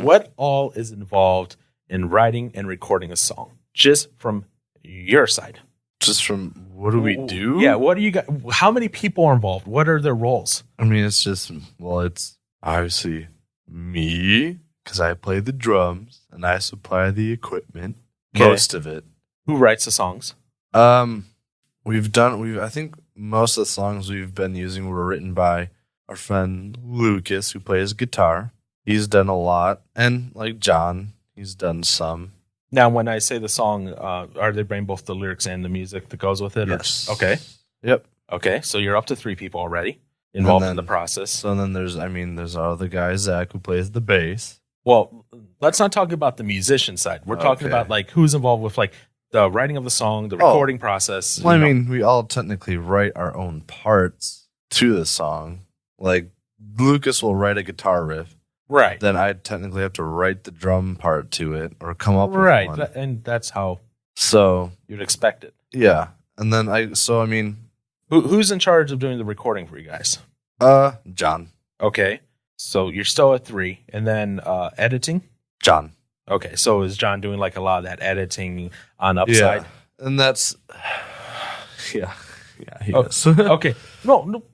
D: what all is involved in writing and recording a song? Just from your side.
C: Just from what do we do?
D: Yeah, what do you got? How many people are involved? What are their roles?
C: I mean, it's obviously me, because I play the drums and I supply the equipment.
D: Okay.
C: Most of it.
D: Who writes the songs?
C: I think most of the songs we've been using were written by our friend Lucas, who plays guitar. He's done a lot. And like John, he's done some.
D: Now, when I say the song, are they bringing both the lyrics and the music that goes with it?
C: Yes.
D: Okay.
C: Yep.
D: Okay. So you're up to 3 people already involved in the process.
C: So then there's our other guy, Zach, who plays the bass.
D: Well, let's not talk about the musician side. We're talking about like who's involved with like the writing of the song, the recording process.
C: Well, I mean, we all technically write our own parts to the song. Like Lucas will write a guitar riff.
D: Right.
C: Then I technically have to write the drum part to it or come up with one.
D: And that's how
C: so
D: you'd expect it.
C: Yeah. And then
D: who's in charge of doing the recording for you guys?
C: John.
D: Okay. So you're still at 3. And then editing?
C: John.
D: Okay. So is John doing like a lot of that editing on Upside?
C: Yeah. And that's yeah. Yeah, he does.
D: Okay. No,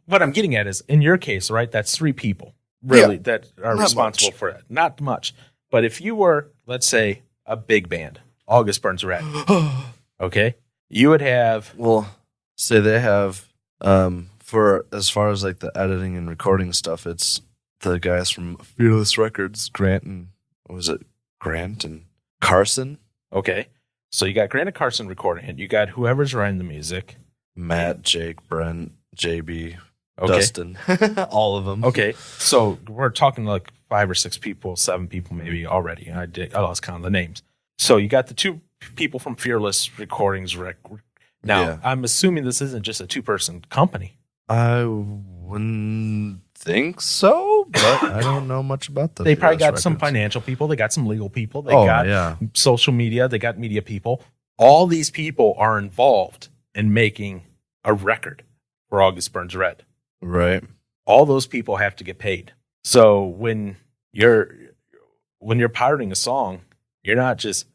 D: what I'm getting at is in your case, right? That's 3 people really that are
C: Not
D: responsible
C: much.
D: for it. Not much. But if you were, let's say, a big band, August Burns Red, okay, you would have.
C: Well, say they have for as far as like the editing and recording stuff, it's the guys from Fearless Records, Grant and Carson.
D: Okay. So you got Grant and Carson recording it. You got whoever's writing the music.
C: Matt, Jake, Brent, JB,
D: Okay.
C: Dustin, all of them.
D: Okay. So we're talking like 5 or 6 people, 7 people maybe already. I lost count of the names. So you got the 2 people from Fearless Recordings. Now,
C: Yeah.
D: I'm assuming this isn't just a 2-person company.
C: I wouldn't think so, but I don't know much about them.
D: They probably got some financial people. They got some legal people. They got social media. They got media people. All these people are involved in making a record for August Burns Red.
C: Right.
D: All those people have to get paid. So when you're pirating a song, you're not just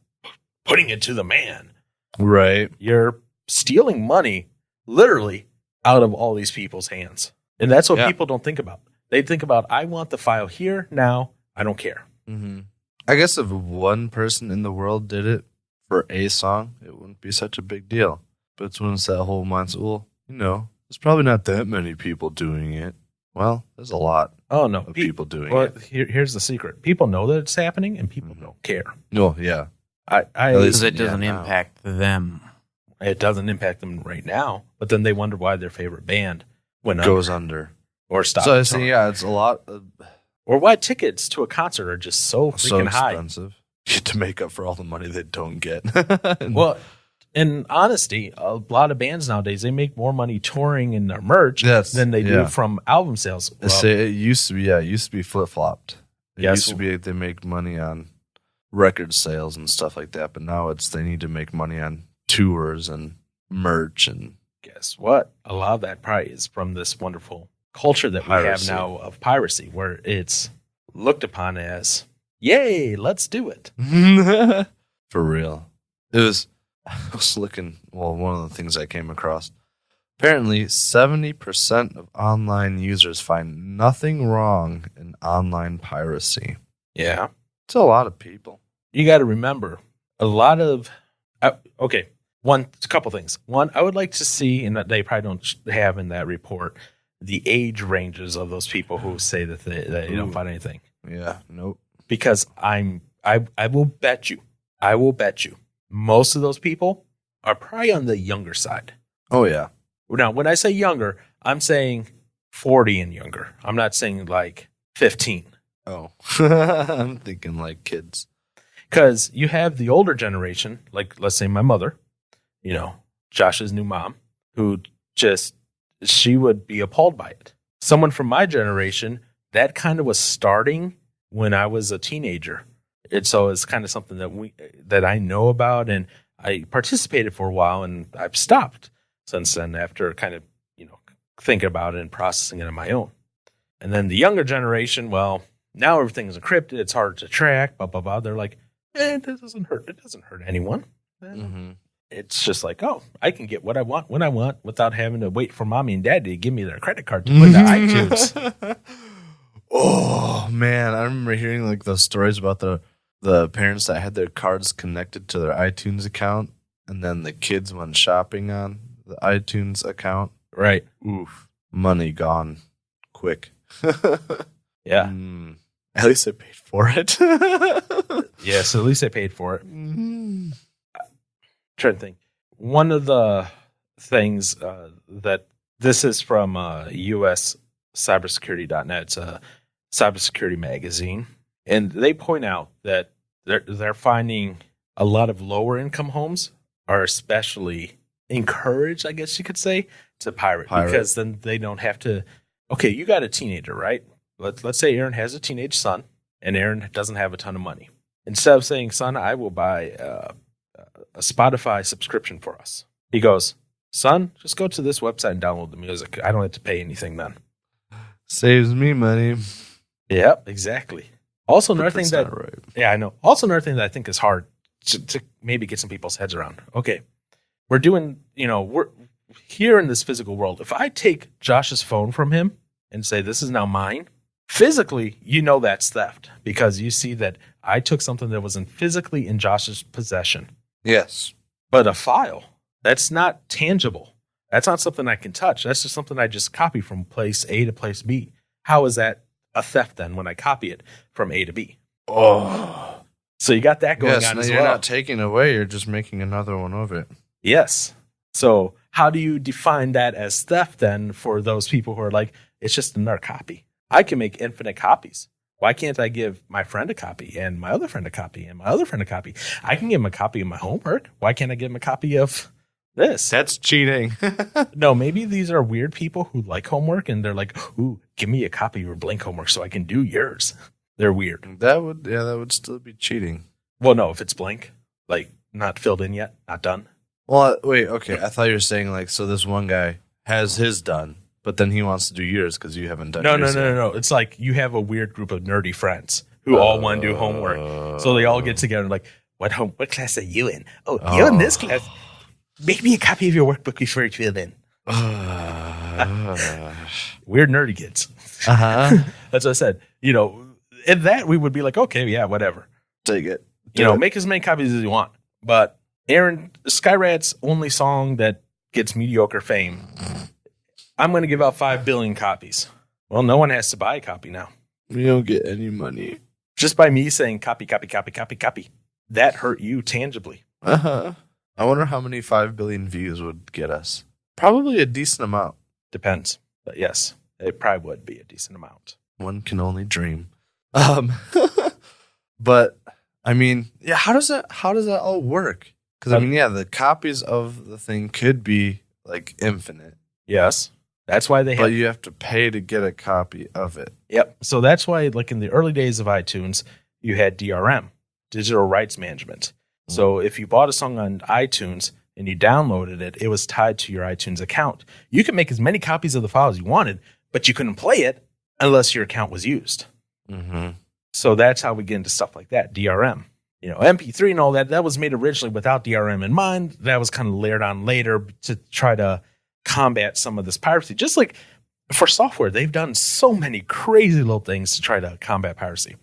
D: putting it to the man.
C: Right.
D: You're stealing money literally out of all these people's hands. And that's what people don't think about. They think about, I want the file here, now, I don't care.
C: Mm-hmm. I guess if one person in the world did it for a song, it wouldn't be such a big deal. But it's when it's that whole mindset, well, there's probably not that many people doing it. Well, there's a lot of people doing it.
D: Here's the secret. People know that it's happening, and people don't care.
C: Oh, yeah.
B: Because it doesn't impact them.
D: It doesn't impact them right now, but then they wonder why their favorite band
C: goes under.
D: Or stopped.
C: So I see, it's a lot.
D: Or why tickets to a concert are just so freaking high.
C: Expensive to make up for all the money they don't get.
D: Well, in honesty, a lot of bands nowadays, they make more money touring in their merch than they do from album sales.
C: Well, it used to be flip-flopped. It used to be they make money on record sales and stuff like that, but now they need to make money on tours and merch. And
D: guess what? A lot of that probably is from this wonderful culture that we have now of piracy, where it's looked upon as, yay, let's do it.
C: For real. I was looking, one of the things I came across, apparently 70% of online users find nothing wrong in online piracy.
D: Yeah.
C: It's a lot of people.
D: You got to remember, a lot of, a couple things. One, I would like to see, and that they probably don't have in that report, the age ranges of those people who say that they don't find anything.
C: Yeah, nope.
D: Because I will bet you, most of those people are probably on the younger side.
C: Oh, yeah.
D: Now, when I say younger, I'm saying 40 and younger. I'm not saying like 15.
C: Oh, I'm thinking like kids.
D: Because you have the older generation, like let's say my mother, Josh's new mom, who she would be appalled by it. Someone from my generation, that kind of was starting when I was a teenager. And so it's kind of something that I know about, and I participated for a while, and I've stopped since then after kind of, thinking about it and processing it on my own. And then the younger generation, well, now everything is encrypted. It's hard to track, blah, blah, blah. They're like, it doesn't hurt. It doesn't hurt anyone.
C: Mm-hmm.
D: It's just like, I can get what I want when I want without having to wait for mommy and daddy to give me their credit card to put into iTunes.
C: Oh, man. I remember hearing like those stories about the parents that had their cards connected to their iTunes account, and then the kids went shopping on the iTunes account.
D: Right.
C: Oof, money gone quick.
D: Yeah.
C: At least I paid for it.
D: Yeah, so at least I paid for it. Trying to think. One of the things that this is from US cybersecurity.net. It's a cybersecurity magazine. And they point out that they're finding a lot of lower income homes are especially encouraged, I guess you could say, to pirate. Because then they don't have to. Okay, you got a teenager, right? Let's say Aaron has a teenage son, and Aaron doesn't have a ton of money. Instead of saying, son, I will buy a Spotify subscription for us, he goes, son, just go to this website and download the music. I don't have to pay anything then.
C: Saves me money.
D: Yep, exactly. Also, another thing that,
C: right.
D: Yeah, I know. Also, another thing that I think is hard to maybe get some people's heads around. Okay, we're doing, we're here in this physical world. If I take Josh's phone from him and say, this is now mine, physically, that's theft because you see that I took something that wasn't physically in Josh's possession.
C: Yes.
D: But a file, that's not tangible. That's not something I can touch. That's just something I just copy from place A to place B. How is that a theft then when I copy it from A to B?
C: Oh.
D: So you got that going on as well.
C: You're not taking away, you're just making another one of it.
D: Yes. So how do you define that as theft then for those people who are like, it's just another copy? I can make infinite copies. Why can't I give my friend a copy and my other friend a copy and my other friend a copy? I can give him a copy of my homework. Why can't I give him a copy of this?
C: That's cheating.
D: No, maybe these are weird people who like homework and they're like, ooh, give me a copy of your blank homework so I can do yours. They're weird.
C: That would still be cheating.
D: Well, no, if it's blank, like not filled in yet, not done.
C: Well, wait, okay. I thought you were saying like, so this one guy has his done, but then he wants to do yours because you haven't done yours.
D: No. It's like you have a weird group of nerdy friends who all want to do homework. So they all get together and like, what class are you in? Oh, you're in this class. Make me a copy of your workbook before you fill in. Weird nerdy kids.
C: Uh-huh.
D: That's what I said. In that we would be like, okay, yeah, whatever.
C: Take it.
D: Make as many copies as you want. But Aaron, Skyrat's only song that gets mediocre fame, I'm going to give out 5 billion copies. Well, no one has to buy a copy now.
C: We don't get any money.
D: Just by me saying copy, copy, copy, copy, copy. That hurt you tangibly.
C: Uh-huh. I wonder how many 5 billion views would get us. Probably a decent amount.
D: Depends. But yes, it probably would be a decent amount.
C: One can only dream. But I mean, yeah, how does that all work? Because the copies of the thing could be like infinite.
D: Yes. That's why they have.
C: But you have to pay to get a copy of it.
D: Yep. So that's why, like in the early days of iTunes, you had DRM, digital rights management. So if you bought a song on iTunes and you downloaded it, it was tied to your iTunes account. You could make as many copies of the file as you wanted, but you couldn't play it unless your account was used.
C: Mm-hmm.
D: So that's how we get into stuff like that, DRM. MP3 and all that, that was made originally without DRM in mind. That was kind of layered on later to try to combat some of this piracy. Just like for software, they've done so many crazy little things to try to combat piracy.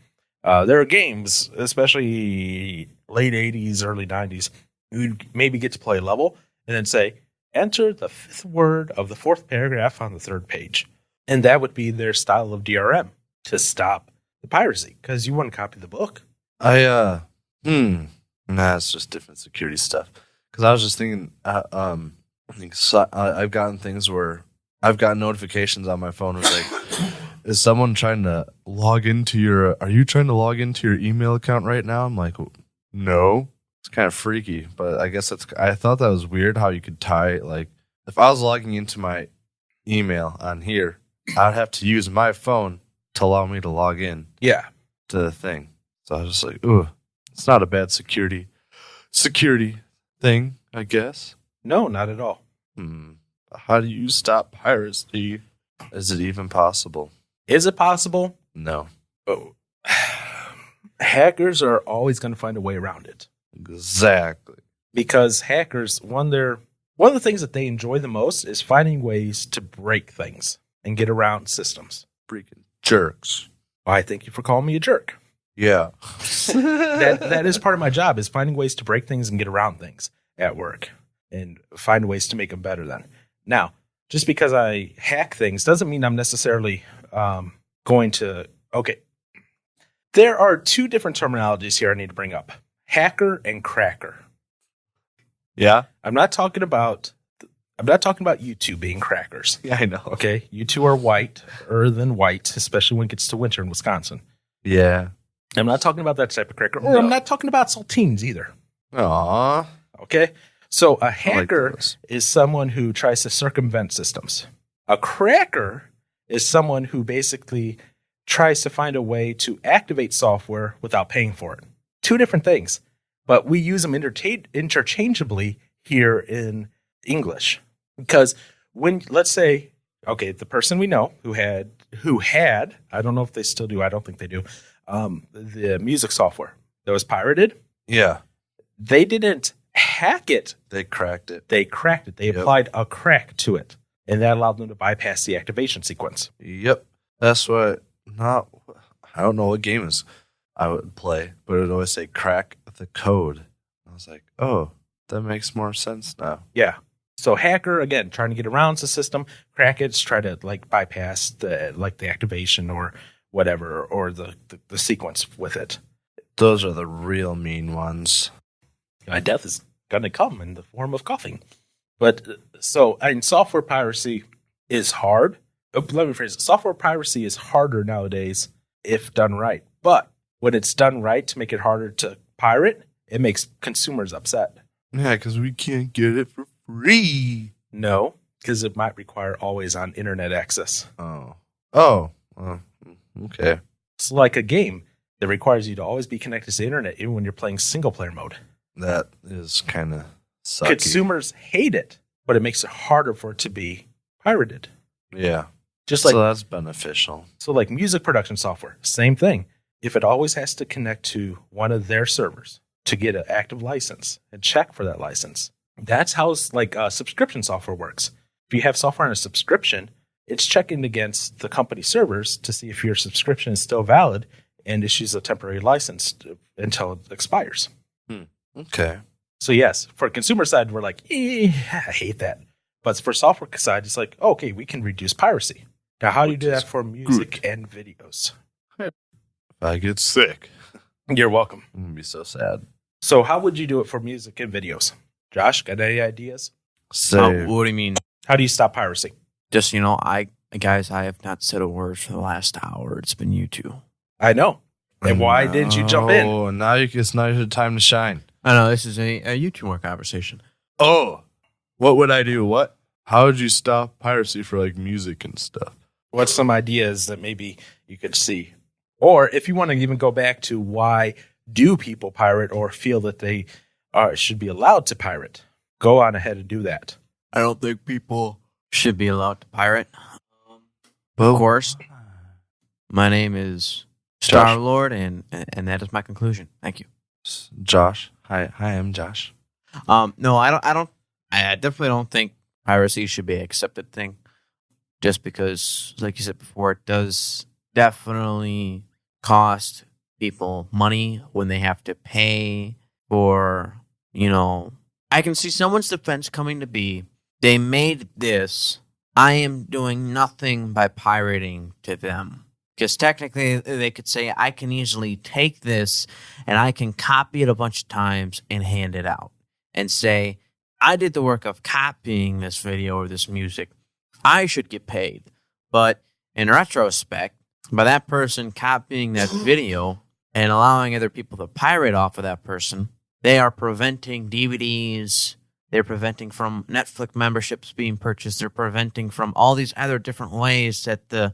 D: There are games, especially late 80s, early 90s, you'd maybe get to play a level and then say, enter the 5th word of the 4th paragraph on the 3rd page. And that would be their style of DRM to stop the piracy because you wouldn't copy the book.
C: Nah, it's just different security stuff. Because I was just thinking, I've gotten things where I've gotten notifications on my phone. It was like, is someone trying to log into are you trying to log into your email account right now? I'm like, no. It's kind of freaky, but I guess I thought that was weird how you could tie, like, if I was logging into my email on here, I'd have to use my phone to allow me to log in.
D: Yeah.
C: To the thing. So I was just like, ooh, it's not a bad security thing, I guess.
D: No, not at all.
C: How do you stop piracy? Is it even possible?
D: Is it possible?
C: No.
D: Oh. Hackers are always going to find a way around it.
C: Exactly.
D: Because hackers, one of the things that they enjoy the most is finding ways to break things and get around systems.
C: Freaking jerks.
D: I thank you for calling me a jerk.
C: Yeah.
D: that is part of my job, is finding ways to break things and get around things at work. and find ways to make them better then. Now, just because I hack things doesn't mean I'm necessarily going to, okay. There are two different terminologies here I need to bring up. Hacker and cracker.
C: Yeah.
D: I'm not talking about you two being crackers.
C: Yeah, I know.
D: Okay. You two are whiter than white, especially when it gets to winter in Wisconsin.
C: Yeah.
D: I'm not talking about that type of cracker. Or I'm not talking about saltines either.
C: Aw.
D: Okay. So a hacker
C: those.
D: is someone who tries to circumvent systems. A cracker is someone who basically tries to find a way to activate software without paying for it. Two different things, but we use them interchangeably here in English. Because when, let's say, okay, the person we know who had, I don't know if they still do, I don't think they do, the music software that was pirated,
C: Yeah.
D: they didn't hack it.
C: They cracked it.
D: They cracked it. They applied a crack to it, and that allowed them to bypass the activation sequence.
C: Yep. That's what, I don't know what games I would play, but it would always say crack the code. I was like, oh, that makes more sense now.
D: Yeah. So hacker, again, trying to get around the system. Crackers try to like bypass the activation or whatever, or the sequence with it.
C: Those are the real mean ones.
D: My death is going to come in the form of coughing. But so, I mean, software piracy is hard. Let me phrase it. Software piracy is harder nowadays if done right. But when it's done right to make it harder to pirate, it makes consumers upset.
C: Yeah, because we can't get it for free.
D: No, because it might require always-on internet access.
C: Oh. Oh. Okay.
D: It's like a game that requires you to always be connected to the internet, even when you're playing single-player mode.
C: That is kind of sucky.
D: Consumers hate it, but it makes it harder for it to be pirated.
C: Yeah.
D: Just like
C: so that's beneficial.
D: So like music production software, same thing. If it always has to connect to one of their servers to get an active license and check for that license, that's how subscription software works. If you have software on a subscription, it's checking against the company servers to see if your subscription is still valid and issues a temporary license until it expires.
C: Okay.
D: So yes, for consumer side, we're like, I hate that. But for software side, it's like, okay, we can reduce piracy. Now, how do you do that for music and videos?
C: If I get sick,
D: You're welcome.
C: I'm going to be so sad.
D: So how would you do it for music and videos? Josh, got any ideas?
C: So,
B: What do you mean?
D: How do you stop piracy?
B: Just, I have not said a word for the last hour. It's been you two.
D: I know. And why didn't you jump in?
C: Oh, now it's not your time to shine.
B: I know this is a you two more conversation.
C: Oh, what would I do? What? How would you stop piracy for like music and stuff?
D: What's some ideas that maybe you could see? Or if you want to even go back to why do people pirate or feel that they should be allowed to pirate, go on ahead and do that.
B: I don't think people should be allowed to pirate.
C: Well,
B: Of course, my name is
C: Josh.
B: Star-Lord, and that is my conclusion. Thank you.
C: Josh. Hi, I'm Josh.
B: No, I definitely don't think piracy should be an accepted thing. Just because, like you said before, it does definitely cost people money when they have to pay for, I can see someone's defense coming to be, they made this, I am doing nothing by pirating to them. Because technically, they could say, I can easily take this and I can copy it a bunch of times and hand it out. And say, I did the work of copying this video or this music. I should get paid. But in retrospect, by that person copying that video and allowing other people to pirate off of that person, they are preventing DVDs. They're preventing from Netflix memberships being purchased. They're preventing from all these other different ways that the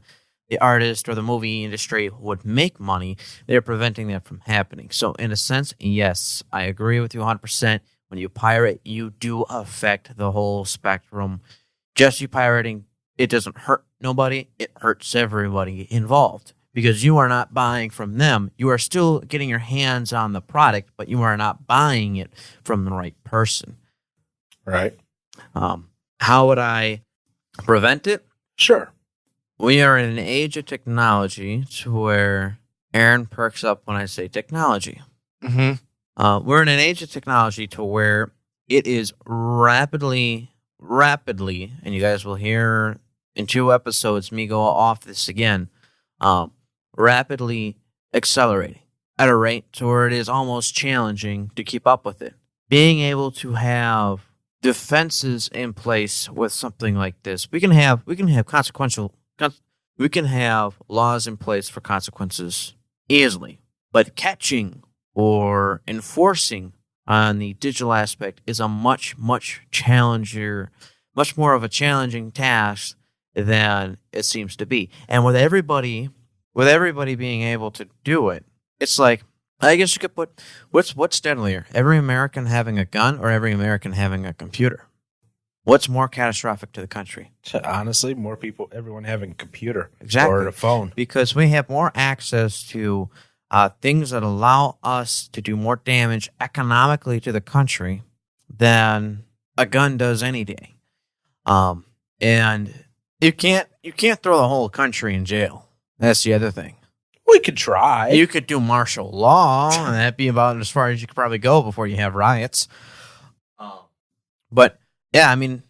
B: artist or the movie industry would make money. They're preventing that from happening. So in a sense, yes, I agree with you 100%. When you pirate, you do affect the whole spectrum. Just you pirating, it doesn't hurt nobody. It hurts everybody involved because you are not buying from them. You are still getting your hands on the product, but you are not buying it from the right person.
D: Right.
B: How would I prevent it?
D: Sure.
B: We are in an age of technology to where Aaron perks up when I say technology.
C: Mm-hmm.
B: We're in an age of technology to where it is rapidly, and you guys will hear in 2 episodes me go off this again, rapidly accelerating at a rate to where it is almost challenging to keep up with it. Being able to have defenses in place with something like this, we can have laws in place for consequences easily, but catching or enforcing on the digital aspect is a much more of a challenging task than it seems to be. And with everybody being able to do it, it's like, I guess you could put, what's deadlier? Every American having a gun or every American having a computer? What's more catastrophic to the country?
D: Honestly, more people, everyone having a computer
B: Exactly.
D: or a phone.
B: Because we have more access to things that allow us to do more damage economically to the country than a gun does any day. And you can't throw the whole country in jail. That's the other thing.
D: We could try.
B: You could do martial law, and that'd be about as far as you could probably go before you have riots. But yeah, I mean,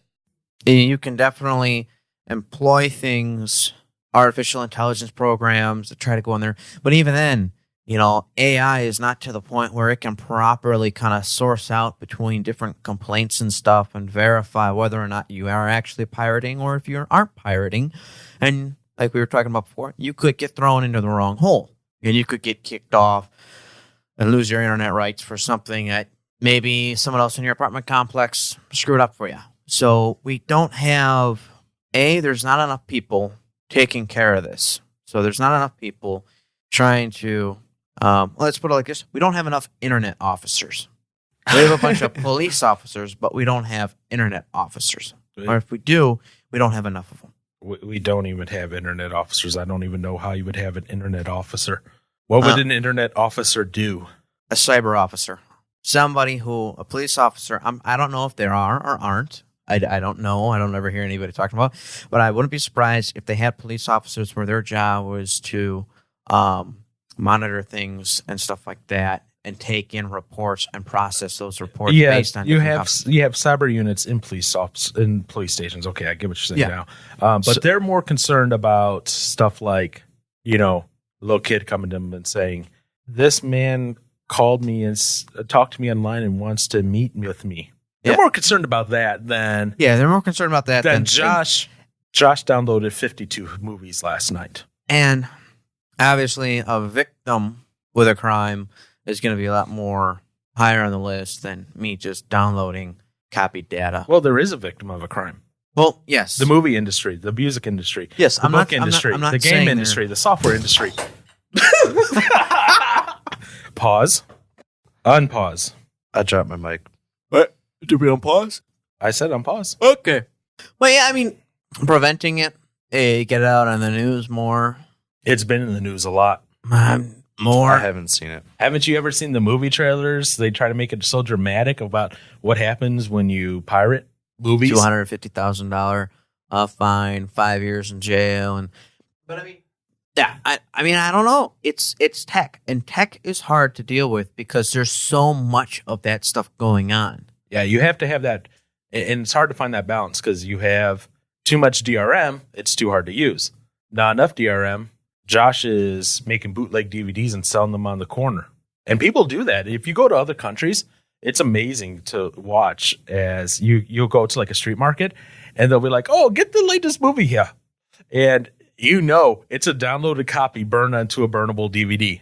B: you can definitely employ things, artificial intelligence programs that try to go in there. But even then, AI is not to the point where it can properly kind of source out between different complaints and stuff and verify whether or not you are actually pirating or if you aren't pirating. And like we were talking about before, you could get thrown into the wrong hole and you could get kicked off and lose your internet rights for something that maybe someone else in your apartment complex screwed up for you. So we don't have, there's not enough people taking care of this. So there's not enough people trying to, let's put it like this. We don't have enough internet officers. We have a bunch of police officers, but we don't have internet officers. Or if we do, we don't have enough of them.
D: We don't even have internet officers. I don't even know how you would have an internet officer. What would an internet officer do?
B: A cyber officer. Somebody a police officer, I don't know if there are or aren't. I don't know. I don't ever hear anybody talking about. But I wouldn't be surprised if they had police officers where their job was to monitor things and stuff like that and take in reports and process those reports based on
D: you have cyber units in police stations. Okay, I get what you're saying now. But they're more concerned about stuff like, little kid coming to them and saying, this man called me and talked to me online and wants to meet with me. They're more concerned about that than
B: they're more concerned about that than
D: Josh downloaded 52 movies last night.
B: And obviously a victim with a crime is going to be a lot more higher on the list than me just downloading copied data.
D: Well, there is a victim of a crime.
B: Well, yes.
D: The movie industry, the music industry,
B: yes,
D: the book industry, the game industry, the software industry. Pause. Unpause.
C: I dropped my mic.
B: What? Did we unpause?
D: I said unpause.
B: Okay. Well, yeah, I mean, preventing it, get it out on the news more.
D: It's been in the news a lot.
B: More.
C: I haven't seen it.
D: Haven't you ever seen the movie trailers? They try to make it so dramatic about what happens when you pirate movies.
B: $250,000 fine, 5 years in jail, but I mean, yeah, I mean, I don't know. It's tech, and tech is hard to deal with because there's so much of that stuff going on.
D: Yeah, you have to have that, and it's hard to find that balance because you have too much DRM. It's too hard to use. Not enough DRM. Josh is making bootleg DVDs and selling them on the corner. And people do that. If you go to other countries, it's amazing to watch as you'll go to like a street market and they'll be like, oh, get the latest movie here. And it's a downloaded copy burned onto a burnable DVD.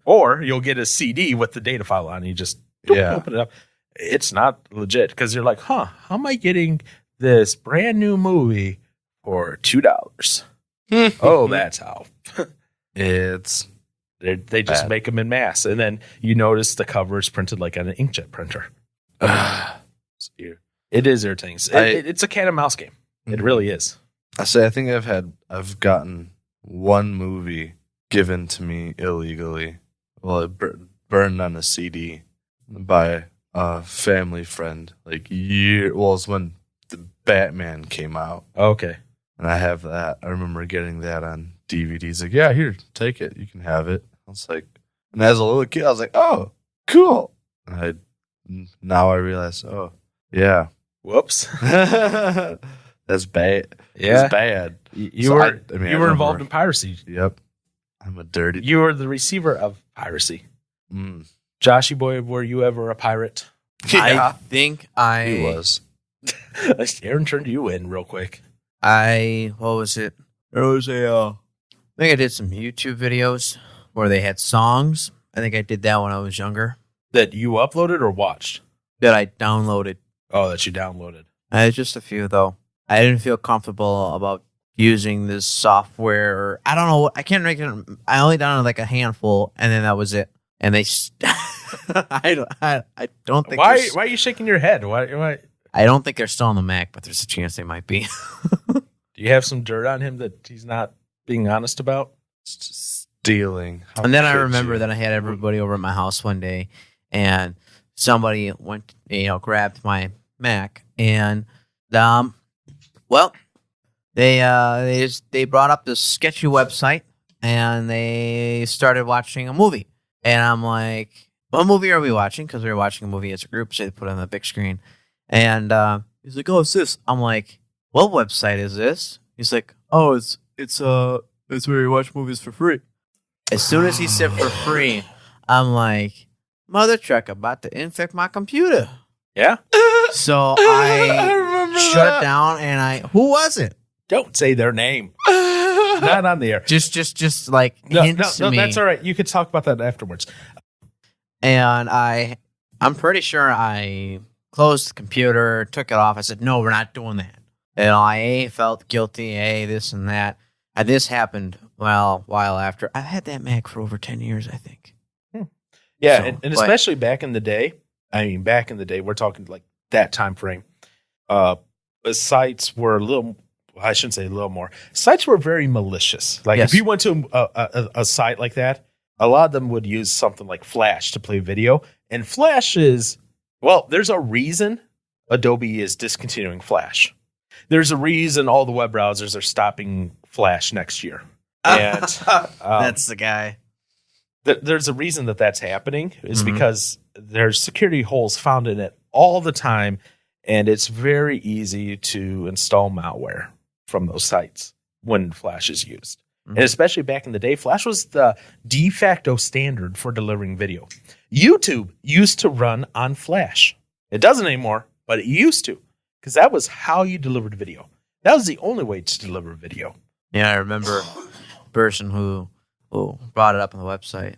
D: Or you'll get a CD with the data file on and you just open it up. It's not legit because you're like, how am I getting this brand new movie for $2? Oh, that's how.
C: It's
D: they just make them in mass, and then you notice the cover is printed like on an inkjet printer. It is irritating. It's a cat and mouse game. It really is.
C: I think I've gotten one movie given to me illegally. Well, it burned on a CD by a family friend. It was when the Batman came out.
D: Okay.
C: And I have that. I remember getting that on DVDs. Like, yeah, here, take it. You can have it. I was like, and as a little kid, I was like, oh, cool. And I now I realize, oh, yeah.
D: Whoops.
C: That's bad.
D: Yeah.
C: It's bad.
D: You
C: So
D: were
C: I mean,
D: you
C: I
D: were involved
C: remember-
D: in piracy.
C: Yep. I'm a dirty.
D: You were the receiver of piracy.
C: Mm.
D: Joshy boy, were you ever a pirate?
B: I think
C: He was.
D: Aaron turned you in real quick.
B: what was it? There was I think I did some YouTube videos where they had songs. I think I did that when I was younger.
D: That you uploaded or watched?
B: That I downloaded.
D: Oh, that you downloaded.
B: I had just a few though. I didn't feel comfortable about using this software. Or, I don't know. I can't make it. I only downloaded like a handful, and then that was it. And they, I don't think.
D: Why are you shaking your head? Why?
B: I don't think they're still on the Mac, but there's a chance they might be.
D: Do you have some dirt on him that he's not being honest about?
C: Stealing. How
B: And then I
C: could
B: remember
C: you?
B: that I had everybody over at my house one day, and somebody went, grabbed my Mac, and well, they brought up this sketchy website, and they started watching a movie, and I'm like, what movie are we watching? Because we were watching a movie as a group, so they put it on the big screen, and he's like, oh, it's this. I'm like, what website is this? He's like, oh, it's where you watch movies for free. As soon as he said for free, I'm like, mother truck about to infect my computer.
D: Yeah.
B: So I
C: remember
B: shut
C: that.
B: it down, and who was it?
D: Don't say their name. Not on the air.
B: Just like
D: No,
B: hints to me.
D: that's all right. You could talk about that afterwards.
B: And I'm pretty sure I closed the computer, took it off. I said, no, we're not doing that. And I felt guilty, this and that. And this happened, a while after. I've had that Mac for over 10 years, I think.
D: Yeah,
B: So,
D: and
B: but-
D: especially back in the day. I mean, back in the day, we're talking like that time frame. Sites were a little. I shouldn't say a little more. Sites were very malicious. Like
B: Yes.
D: if you went to a site like that, a lot of them would use something like Flash to play video. And Flash is, well, there's a reason Adobe is discontinuing Flash. There's a reason all the web browsers are stopping Flash next year. And
B: That's the guy.
D: there's a reason that that's happening is
B: Mhm.
D: because there's security holes found in it all the time. And it's very easy to install malware from those sites when Flash is used.
B: Mhm.
D: And especially back in the day, Flash was the de facto standard for delivering video. YouTube used to run on Flash. It doesn't anymore, but it used to, because that was how you delivered video. That was the only way to deliver video.
B: Yeah, I remember a person who brought it up on the website.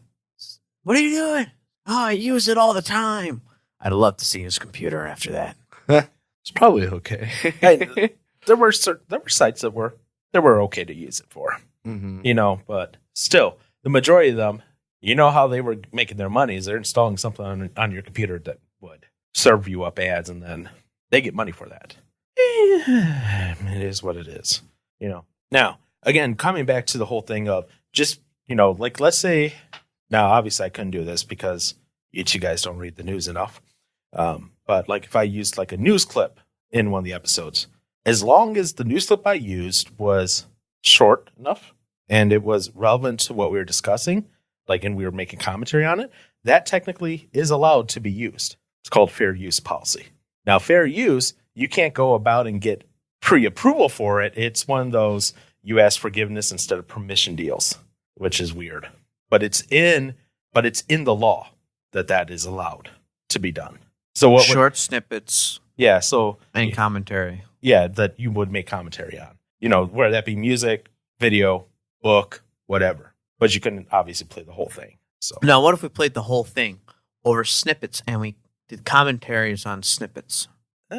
B: What are you doing? Oh, I use it all the time. I'd love to see his computer after that.
C: It's probably okay.
D: And there were sites that were okay to use it for,
C: Mhm.
D: but still, the majority of them, how they were making their money is they're installing something on your computer that would serve you up ads, and then they get money for that. It is what it is, Now, again, coming back to the whole thing of just, like let's say, now obviously I couldn't do this because you guys don't read the news enough. But like if I used like a news clip in one of the episodes, as long as the news clip I used was short enough and it was relevant to what we were discussing, and we were making commentary on it, that technically is allowed to be used. It's called fair use policy. Now, fair use, you can't go about and get pre-approval for it. It's one of those you ask forgiveness instead of permission deals, which is weird. But it's in the law that is allowed to be done. So what?
B: Short snippets
D: Yeah. So
B: and commentary.
D: yeah, that you would make commentary on. Whether that be music, video, book, whatever. But you couldn't obviously play the whole thing. So
B: Now, what if we played the whole thing over snippets and we did commentaries on snippets? So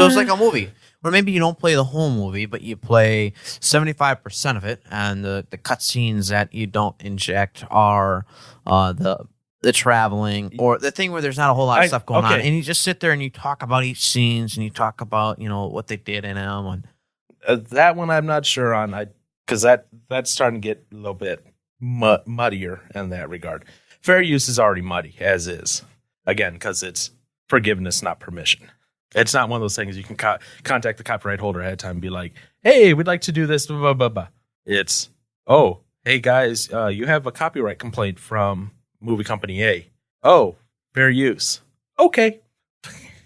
B: it's like a movie where maybe you don't play the whole movie, but you play 75% of it, and the cutscenes that you don't inject are the traveling or the thing where there's not a whole lot of stuff going on, and you just sit there and you talk about each scenes and you talk about what they did in them. And
D: that one I'm not sure on. Because that's starting to get a little bit muddier in that regard. Fair use is already muddy as is. Again, because it's forgiveness, not permission. It's not one of those things you can contact the copyright holder ahead of time and be like, hey, we'd like to do this, blah, blah, blah, blah. It's, oh, hey, guys, you have a copyright complaint from movie company A. Oh, fair use. Okay.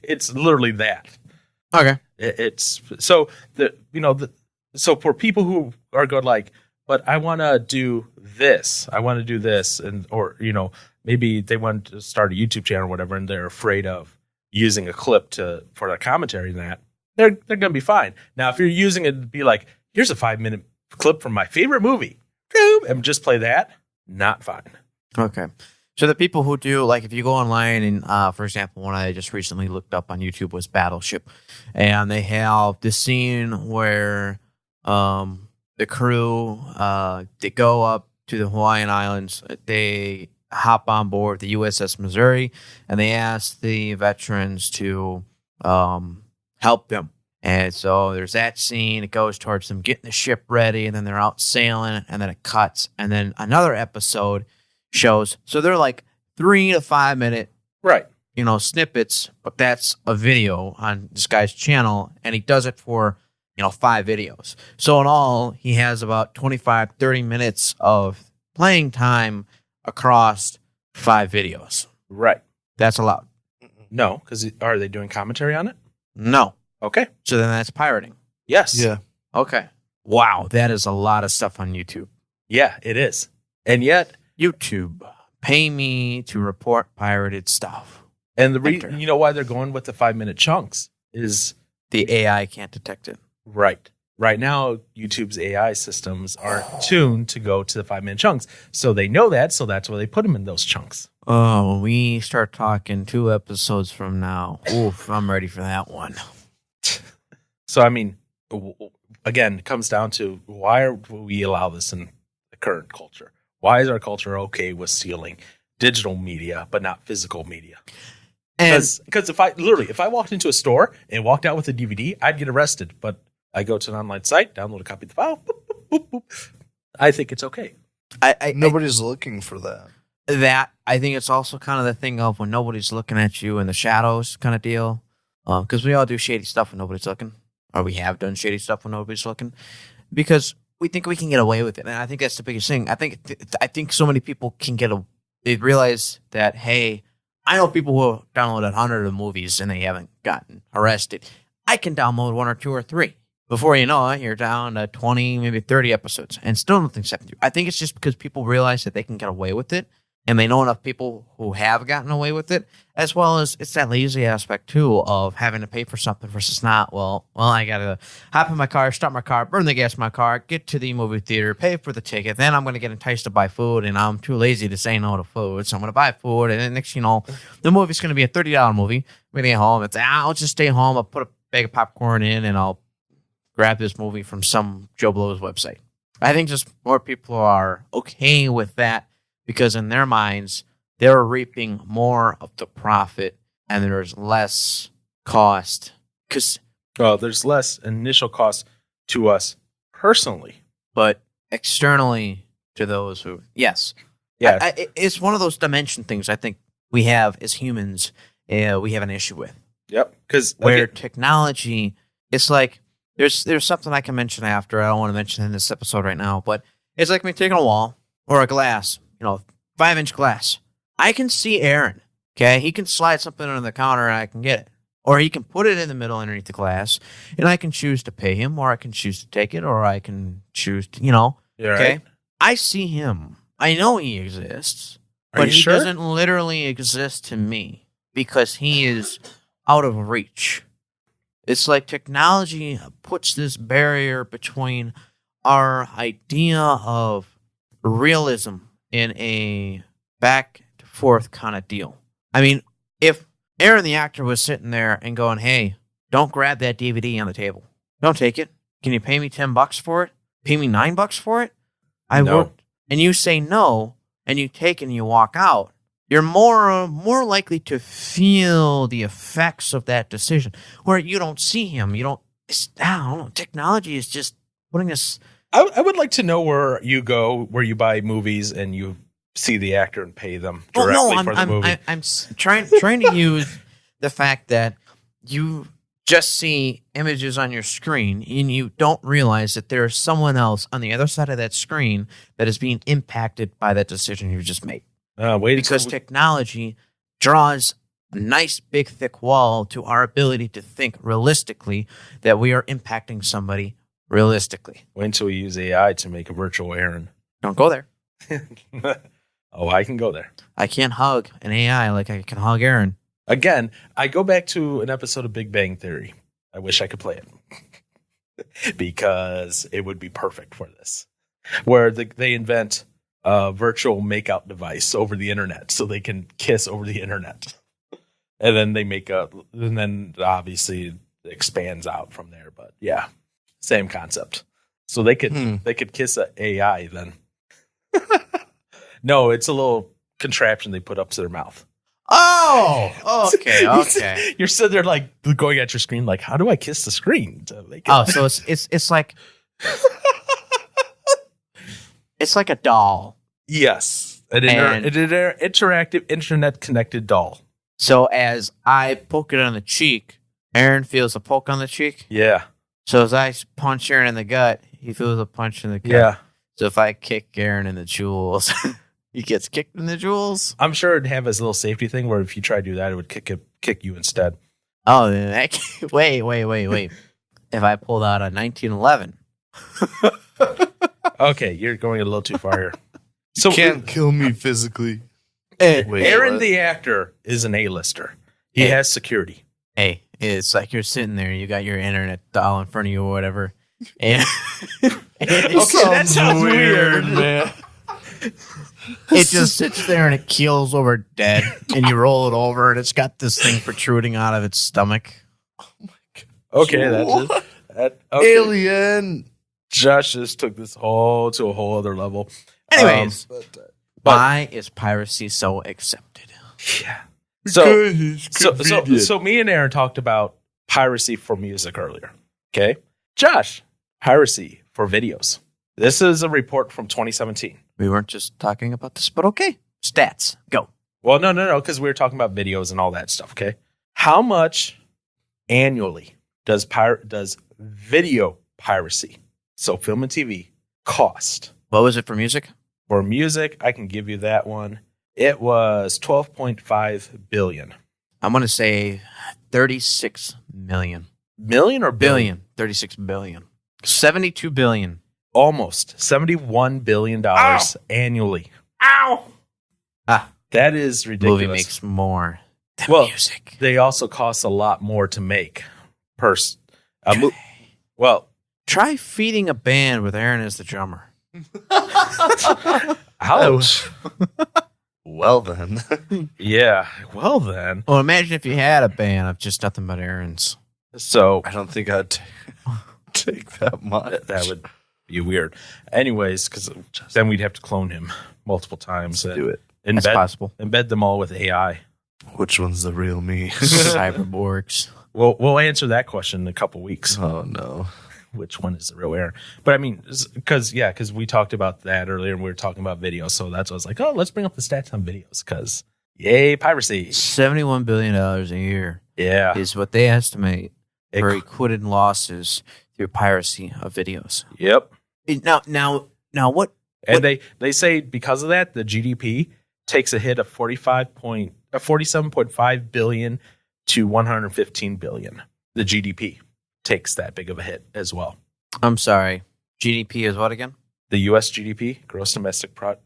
D: It's literally that.
B: Okay.
D: It's so so for people who are going like, but I want to do this, and or maybe they want to start a YouTube channel or whatever, and they're afraid of using a clip for their commentary and that, they're going to be fine. Now, if you're using it to be like, here's a 5-minute clip from my favorite movie, and just play that, not fine.
B: Okay. So the people who do, like, if you go online and, for example, one I just recently looked up on YouTube was Battleship, and they have this scene where the crew they go up to the Hawaiian Islands. They hop on board the USS Missouri, and they ask the veterans to help them. And so there's that scene. It goes towards them getting the ship ready, and then they're out sailing, and then it cuts. And then another episode shows. So they're like 3 to 5 minute,
D: right?
B: Snippets, but that's a video on this guy's channel, and he does it for 5 videos. So in all, he has about 25-30 minutes of playing time across 5 videos.
D: Right.
B: That's allowed.
D: No, because are they doing commentary on it?
B: No.
D: Okay.
B: So then that's pirating.
D: Yes.
C: Yeah.
B: Okay. Wow, that is a lot of stuff on YouTube.
D: Yeah, it is. And yet,
B: YouTube, pay me to report pirated stuff.
D: And the reason, why they're going with the 5-minute chunks is
B: the AI can't detect it.
D: Right. Right now, YouTube's AI systems aren't tuned to go to the 5-minute chunks. So they know that. So that's why they put them in those chunks.
B: Oh, when we start talking 2 episodes from now, oof, I'm ready for that one.
D: So, I mean, again, it comes down to why do we allow this in the current culture? Why is our culture okay with stealing digital media, but not physical media? Because if I walked into a store and walked out with a DVD, I'd get arrested. But I go to an online site, download a copy of the file, boop, boop, boop, boop. I think it's okay.
C: Nobody's looking for that.
B: I think it's also kind of the thing of when nobody's looking at you in the shadows kind of deal. Because we all do shady stuff when nobody's looking. Or we have done shady stuff when nobody's looking. Because we think we can get away with it. And I think that's the biggest thing. I think so many people they realize that, hey, I know people who have downloaded 100 of movies and they haven't gotten arrested. I can download 1 or 2 or 3. Before you know it, you're down to 20, maybe 30 episodes, and still nothing's happened to you. I think it's just because people realize that they can get away with it, and they know enough people who have gotten away with it, as well as it's that lazy aspect, too, of having to pay for something versus not. Well, I got to hop in my car, start my car, burn the gas in my car, get to the movie theater, pay for the ticket. Then I'm going to get enticed to buy food, and I'm too lazy to say no to food, so I'm going to buy food. And then next, the movie's going to be a $30 movie. I'm going to get home. I'll just stay home. I'll put a bag of popcorn in, and I'll grab this movie from some Joe Blow's website. I think just more people are okay with that because in their minds, they're reaping more of the profit and there's less cost.
D: There's less initial cost to us personally.
B: But externally to those who, yes.
D: Yeah.
B: It's one of those dimension things I think we have as humans, we have an issue with.
D: Yep. Because
B: where technology, it's like, There's something I can mention after. I don't want to mention in this episode right now, but it's like me taking a wall or a glass, 5-inch glass. I can see Aaron, okay? He can slide something under the counter and I can get it. Or he can put it in the middle underneath the glass and I can choose to pay him or I can choose to take it or I can choose to,
D: You're
B: okay?
D: Right.
B: I see him. I know he exists,
D: Are
B: but
D: you
B: he
D: sure?
B: doesn't literally exist to me because he is out of reach. It's like technology puts this barrier between our idea of realism in a back to forth kind of deal. I mean, if Aaron the actor was sitting there and going, hey, don't grab that DVD on the table. Don't take it. Can you pay me $10 for it? Pay me $9 for it? I
D: No.
B: won't. And you say no, and you take it and you walk out. You're more likely to feel the effects of that decision, where you don't see him. I don't know. Technology is just putting us.
D: I would like to know where you go, where you buy movies and you see the actor and pay them directly for the movie.
B: I'm trying to use the fact that you just see images on your screen and you don't realize that there's someone else on the other side of that screen that is being impacted by that decision you just made. Because technology draws a nice, big, thick wall to our ability to think realistically that we are impacting somebody realistically.
D: Wait until we use AI to make a virtual Aaron.
B: Don't go there.
D: Oh, I can go there.
B: I can't hug an AI like I can hug Aaron.
D: Again, I go back to an episode of Big Bang Theory. I wish I could play it because it would be perfect for this, where they invent a virtual makeout device over the internet so they can kiss over the internet. And then they make and then obviously it expands out from there. But yeah, same concept. So they could kiss an AI then. No, it's a little contraption they put up to their mouth.
B: Oh, okay.
D: You're sitting there like going at your screen, like, how do I kiss the screen to make it?
B: Oh, so it's like it's like a doll.
D: Yes, an interactive internet connected doll.
B: So as I poke it on the cheek, Aaron feels a poke on the cheek.
D: Yeah.
B: So as I punch Aaron in the gut, he feels a punch in the gut.
D: Yeah.
B: So if I kick Aaron in the jewels, he gets kicked in the jewels.
D: I'm sure it'd have this little safety thing where if you try to do that, it would kick you instead.
B: Oh, wait. If I pulled out a 1911.
D: Okay, you're going a little too far here.
C: So you can't kill me physically.
D: Wait, Aaron the actor is an A-lister. He has security.
B: Hey, it's like you're sitting there, you got your internet doll in front of you or whatever. And
D: that sounds weird, man.
B: It just sits there and it keels over dead, and you roll it over, and it's got this thing protruding out of its stomach.
C: Oh my god!
D: Okay, that's it. Okay.
C: Alien.
D: Josh just took this to a whole other level.
B: Anyways, why is piracy so accepted?
D: Yeah. So me and Aaron talked about piracy for music earlier. Okay, Josh, piracy for videos. This is a report from 2017.
B: We weren't just talking about this, but okay. Stats, go.
D: Well, no, because we were talking about videos and all that stuff, okay? How much annually does video piracy, so film and TV, cost?
B: What was it for music?
D: For music, I can give you that one. It was $12.5 billion.
B: I'm going to say 36 million.
D: Million or billion?
B: 36 billion. 72 billion.
D: Almost $71 billion annually.
B: Ow!
D: That is ridiculous.
B: Movie makes more than music.
D: They also cost a lot more to make per.
B: Try feeding a band with Aaron as the drummer.
D: Ouch.
C: Well then.
D: Yeah. Well then.
B: Well, imagine if you had a band of just nothing but Aaron's.
D: So
C: I don't think I'd take that much.
D: That would be weird. Anyways, because then we'd have to clone him multiple times.
C: Do it.
B: That's possible.
D: Embed them all with AI.
C: Which one's the real me?
B: Cyberborgs.
D: We'll answer that question in a couple weeks.
C: Oh no.
D: Which one is the real Aaron? But I mean, because we talked about that earlier and we were talking about videos. So that's why I was like, oh, let's bring up the stats on videos because yay, piracy.
B: $71 billion a year is what they estimate for acquitted losses through piracy of videos.
D: Yep.
B: Now what?
D: And they say because of that, the GDP takes a hit of 47.5 billion to 115 billion. The GDP takes that big of a hit as well.
B: I'm sorry. GDP is what again?
D: The U.S. GDP, gross domestic product,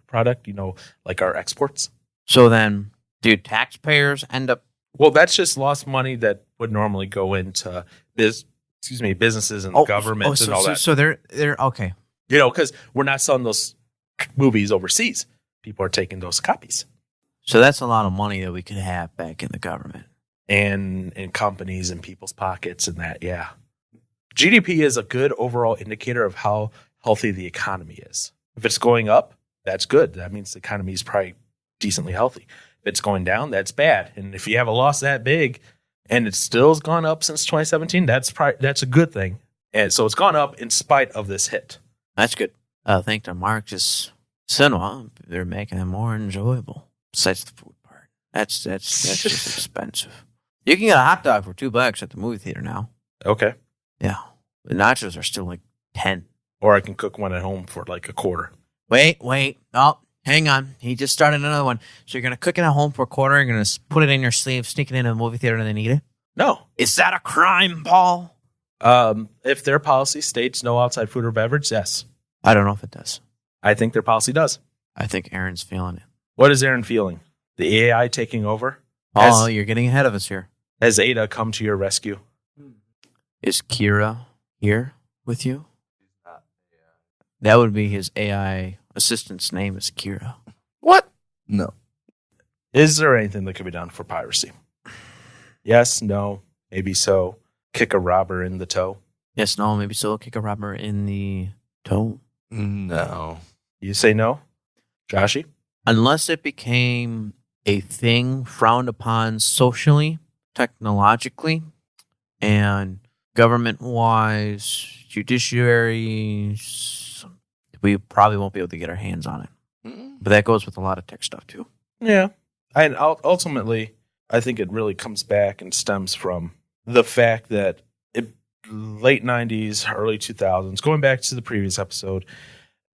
D: like our exports.
B: So then, do taxpayers end up?
D: Well, that's just lost money that would normally go into businesses and government and all that.
B: So they're okay.
D: Because we're not selling those movies overseas. People are taking those copies.
B: So that's a lot of money that we could have back in the government.
D: And in companies and people's pockets and that, yeah. GDP is a good overall indicator of how healthy the economy is. If it's going up, that's good. That means the economy is probably decently healthy. If it's going down, that's bad. And if you have a loss that big and it still has gone up since 2017, that's a good thing. And so it's gone up in spite of this hit.
B: That's good. Thanks to Marx's cinema, they're making it more enjoyable. Besides the food part. That's just expensive. You can get a hot dog for $2 at the movie theater now.
D: Okay.
B: Yeah. The nachos are still like 10.
D: Or I can cook one at home for like a quarter.
B: Wait. Oh, hang on. He just started another one. So you're going to cook it at home for a quarter. You're going to put it in your sleeve, sneak it into the movie theater, and then eat it?
D: No.
B: Is that a crime, Paul?
D: If their policy states no outside food or beverage, yes.
B: I don't know if it does.
D: I think their policy does.
B: I think Aaron's feeling it.
D: What is Aaron feeling? The AI taking over?
B: Oh, you're getting ahead of us here.
D: Has Ada come to your rescue?
B: Is Kira here with you? That would be his AI assistant's name is Kira.
D: What?
C: No.
D: Is there anything that could be done for piracy? Yes, no, maybe so. Kick a robber in the toe?
B: Yes, no, maybe so. Kick a robber in the toe.
C: No.
D: You say no? Joshy?
B: Unless it became a thing frowned upon socially, technologically, and government-wise, judiciary, we probably won't be able to get our hands on it. But that goes with a lot of tech stuff, too.
D: Yeah. And ultimately, I think it really comes back and stems from the fact that late 90s, early 2000s, going back to the previous episode,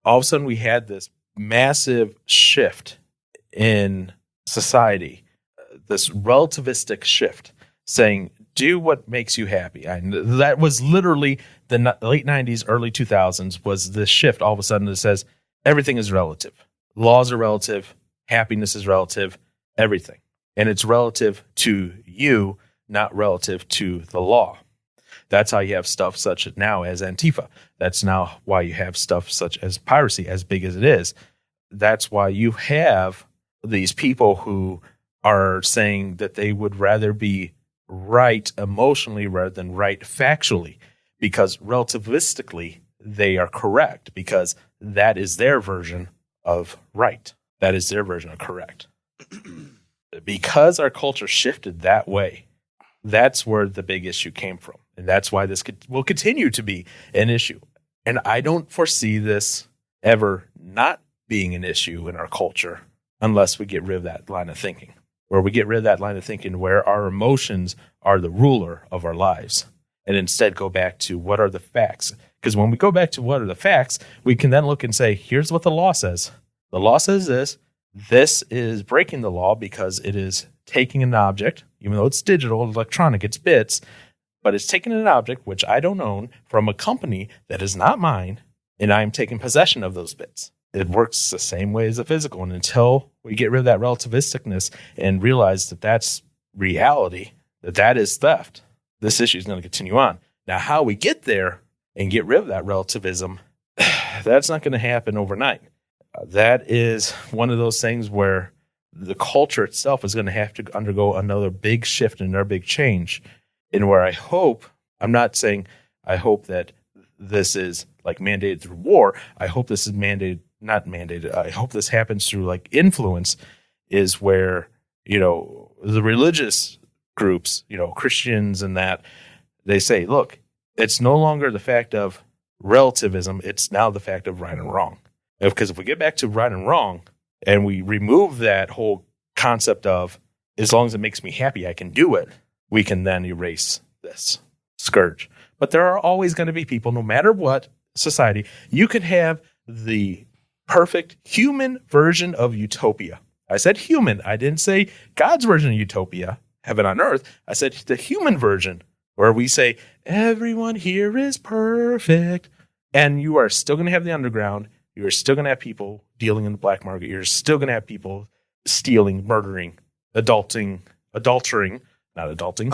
D: all of a sudden we had this massive shift in society, this relativistic shift saying, do what makes you happy. And that was literally the late 90s, early 2000s was this shift all of a sudden that says everything is relative. Laws are relative. Happiness is relative. Everything. And it's relative to you, not relative to the law. That's how you have stuff such now as Antifa. That's now why you have stuff such as piracy, as big as it is. That's why you have these people who are saying that they would rather be right emotionally rather than right factually, because relativistically they are correct, because that is their version of right. That is their version of correct. Because our culture shifted that way, that's where the big issue came from. And that's why this will continue to be an issue. And I don't foresee this ever not being an issue in our culture unless we get rid of that line of thinking. Where we get rid of that line of thinking where our emotions are the ruler of our lives. And instead go back to what are the facts. Because when we go back to what are the facts, we can then look and say, here's what the law says. The law says this. This is breaking the law because it is taking an object, even though it's digital, electronic, it's bits, but it's taking an object, which I don't own, from a company that is not mine, and I am taking possession of those bits. It works the same way as the physical. And until we get rid of that relativisticness and realize that that's reality, that is theft, this issue is going to continue on. Now, how we get there and get rid of that relativism, that's not going to happen overnight. That is one of those things where the culture itself is going to have to undergo another big shift and another big change. And where I hope, I'm not saying I hope that this is like mandated through war. I hope this is not mandated. I hope this happens through like influence, is where, the religious groups, Christians and that, they say, look, it's no longer the fact of relativism. It's now the fact of right and wrong. Because if we get back to right and wrong and we remove that whole concept of as long as it makes me happy, I can do it, we can then erase this scourge. But there are always going to be people, no matter what society, you could have the perfect human version of utopia. I said human. I didn't say God's version of utopia, heaven on earth. I said the human version, where we say everyone here is perfect. And you are still going to have the underground. You're still going to have people dealing in the black market. You're still going to have people stealing, murdering, adultering, not adulting.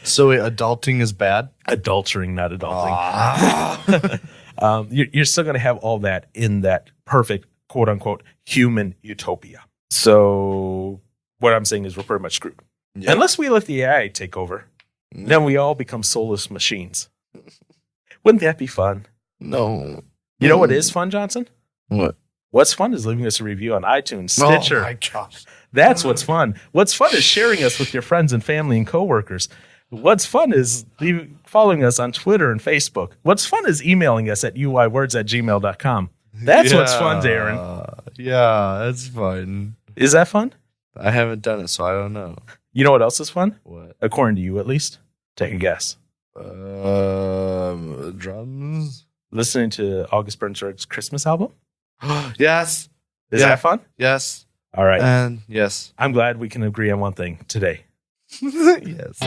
C: So wait, adulting is bad?
D: Adultering, not adulting. You're still going to have all that in that perfect, quote unquote, human utopia. So what I'm saying is we're pretty much screwed. Yep. Unless we let the AI take over, then we all become soulless machines. Wouldn't that be fun?
C: No.
D: You know what is fun, Johnson?
C: What?
D: What's fun is leaving us a review on iTunes, Stitcher.
C: Oh my gosh.
D: That's what's fun. What's fun is sharing us with your friends and family and coworkers. What's fun is following us on Twitter and Facebook. What's fun is emailing us at uywords@gmail.com. That's what's fun, Darren.
C: Yeah, that's fun.
D: Is that fun?
C: I haven't done it, so I don't know.
D: You know what else is fun?
C: What?
D: According to you, at least. Take a guess.
C: Drums?
D: Listening to August Burns Red's Christmas album?
C: Yes.
D: Is
C: Yeah.
D: that fun?
C: Yes.
D: All right.
C: And yes.
D: I'm glad we can agree on one thing today.
C: Yes.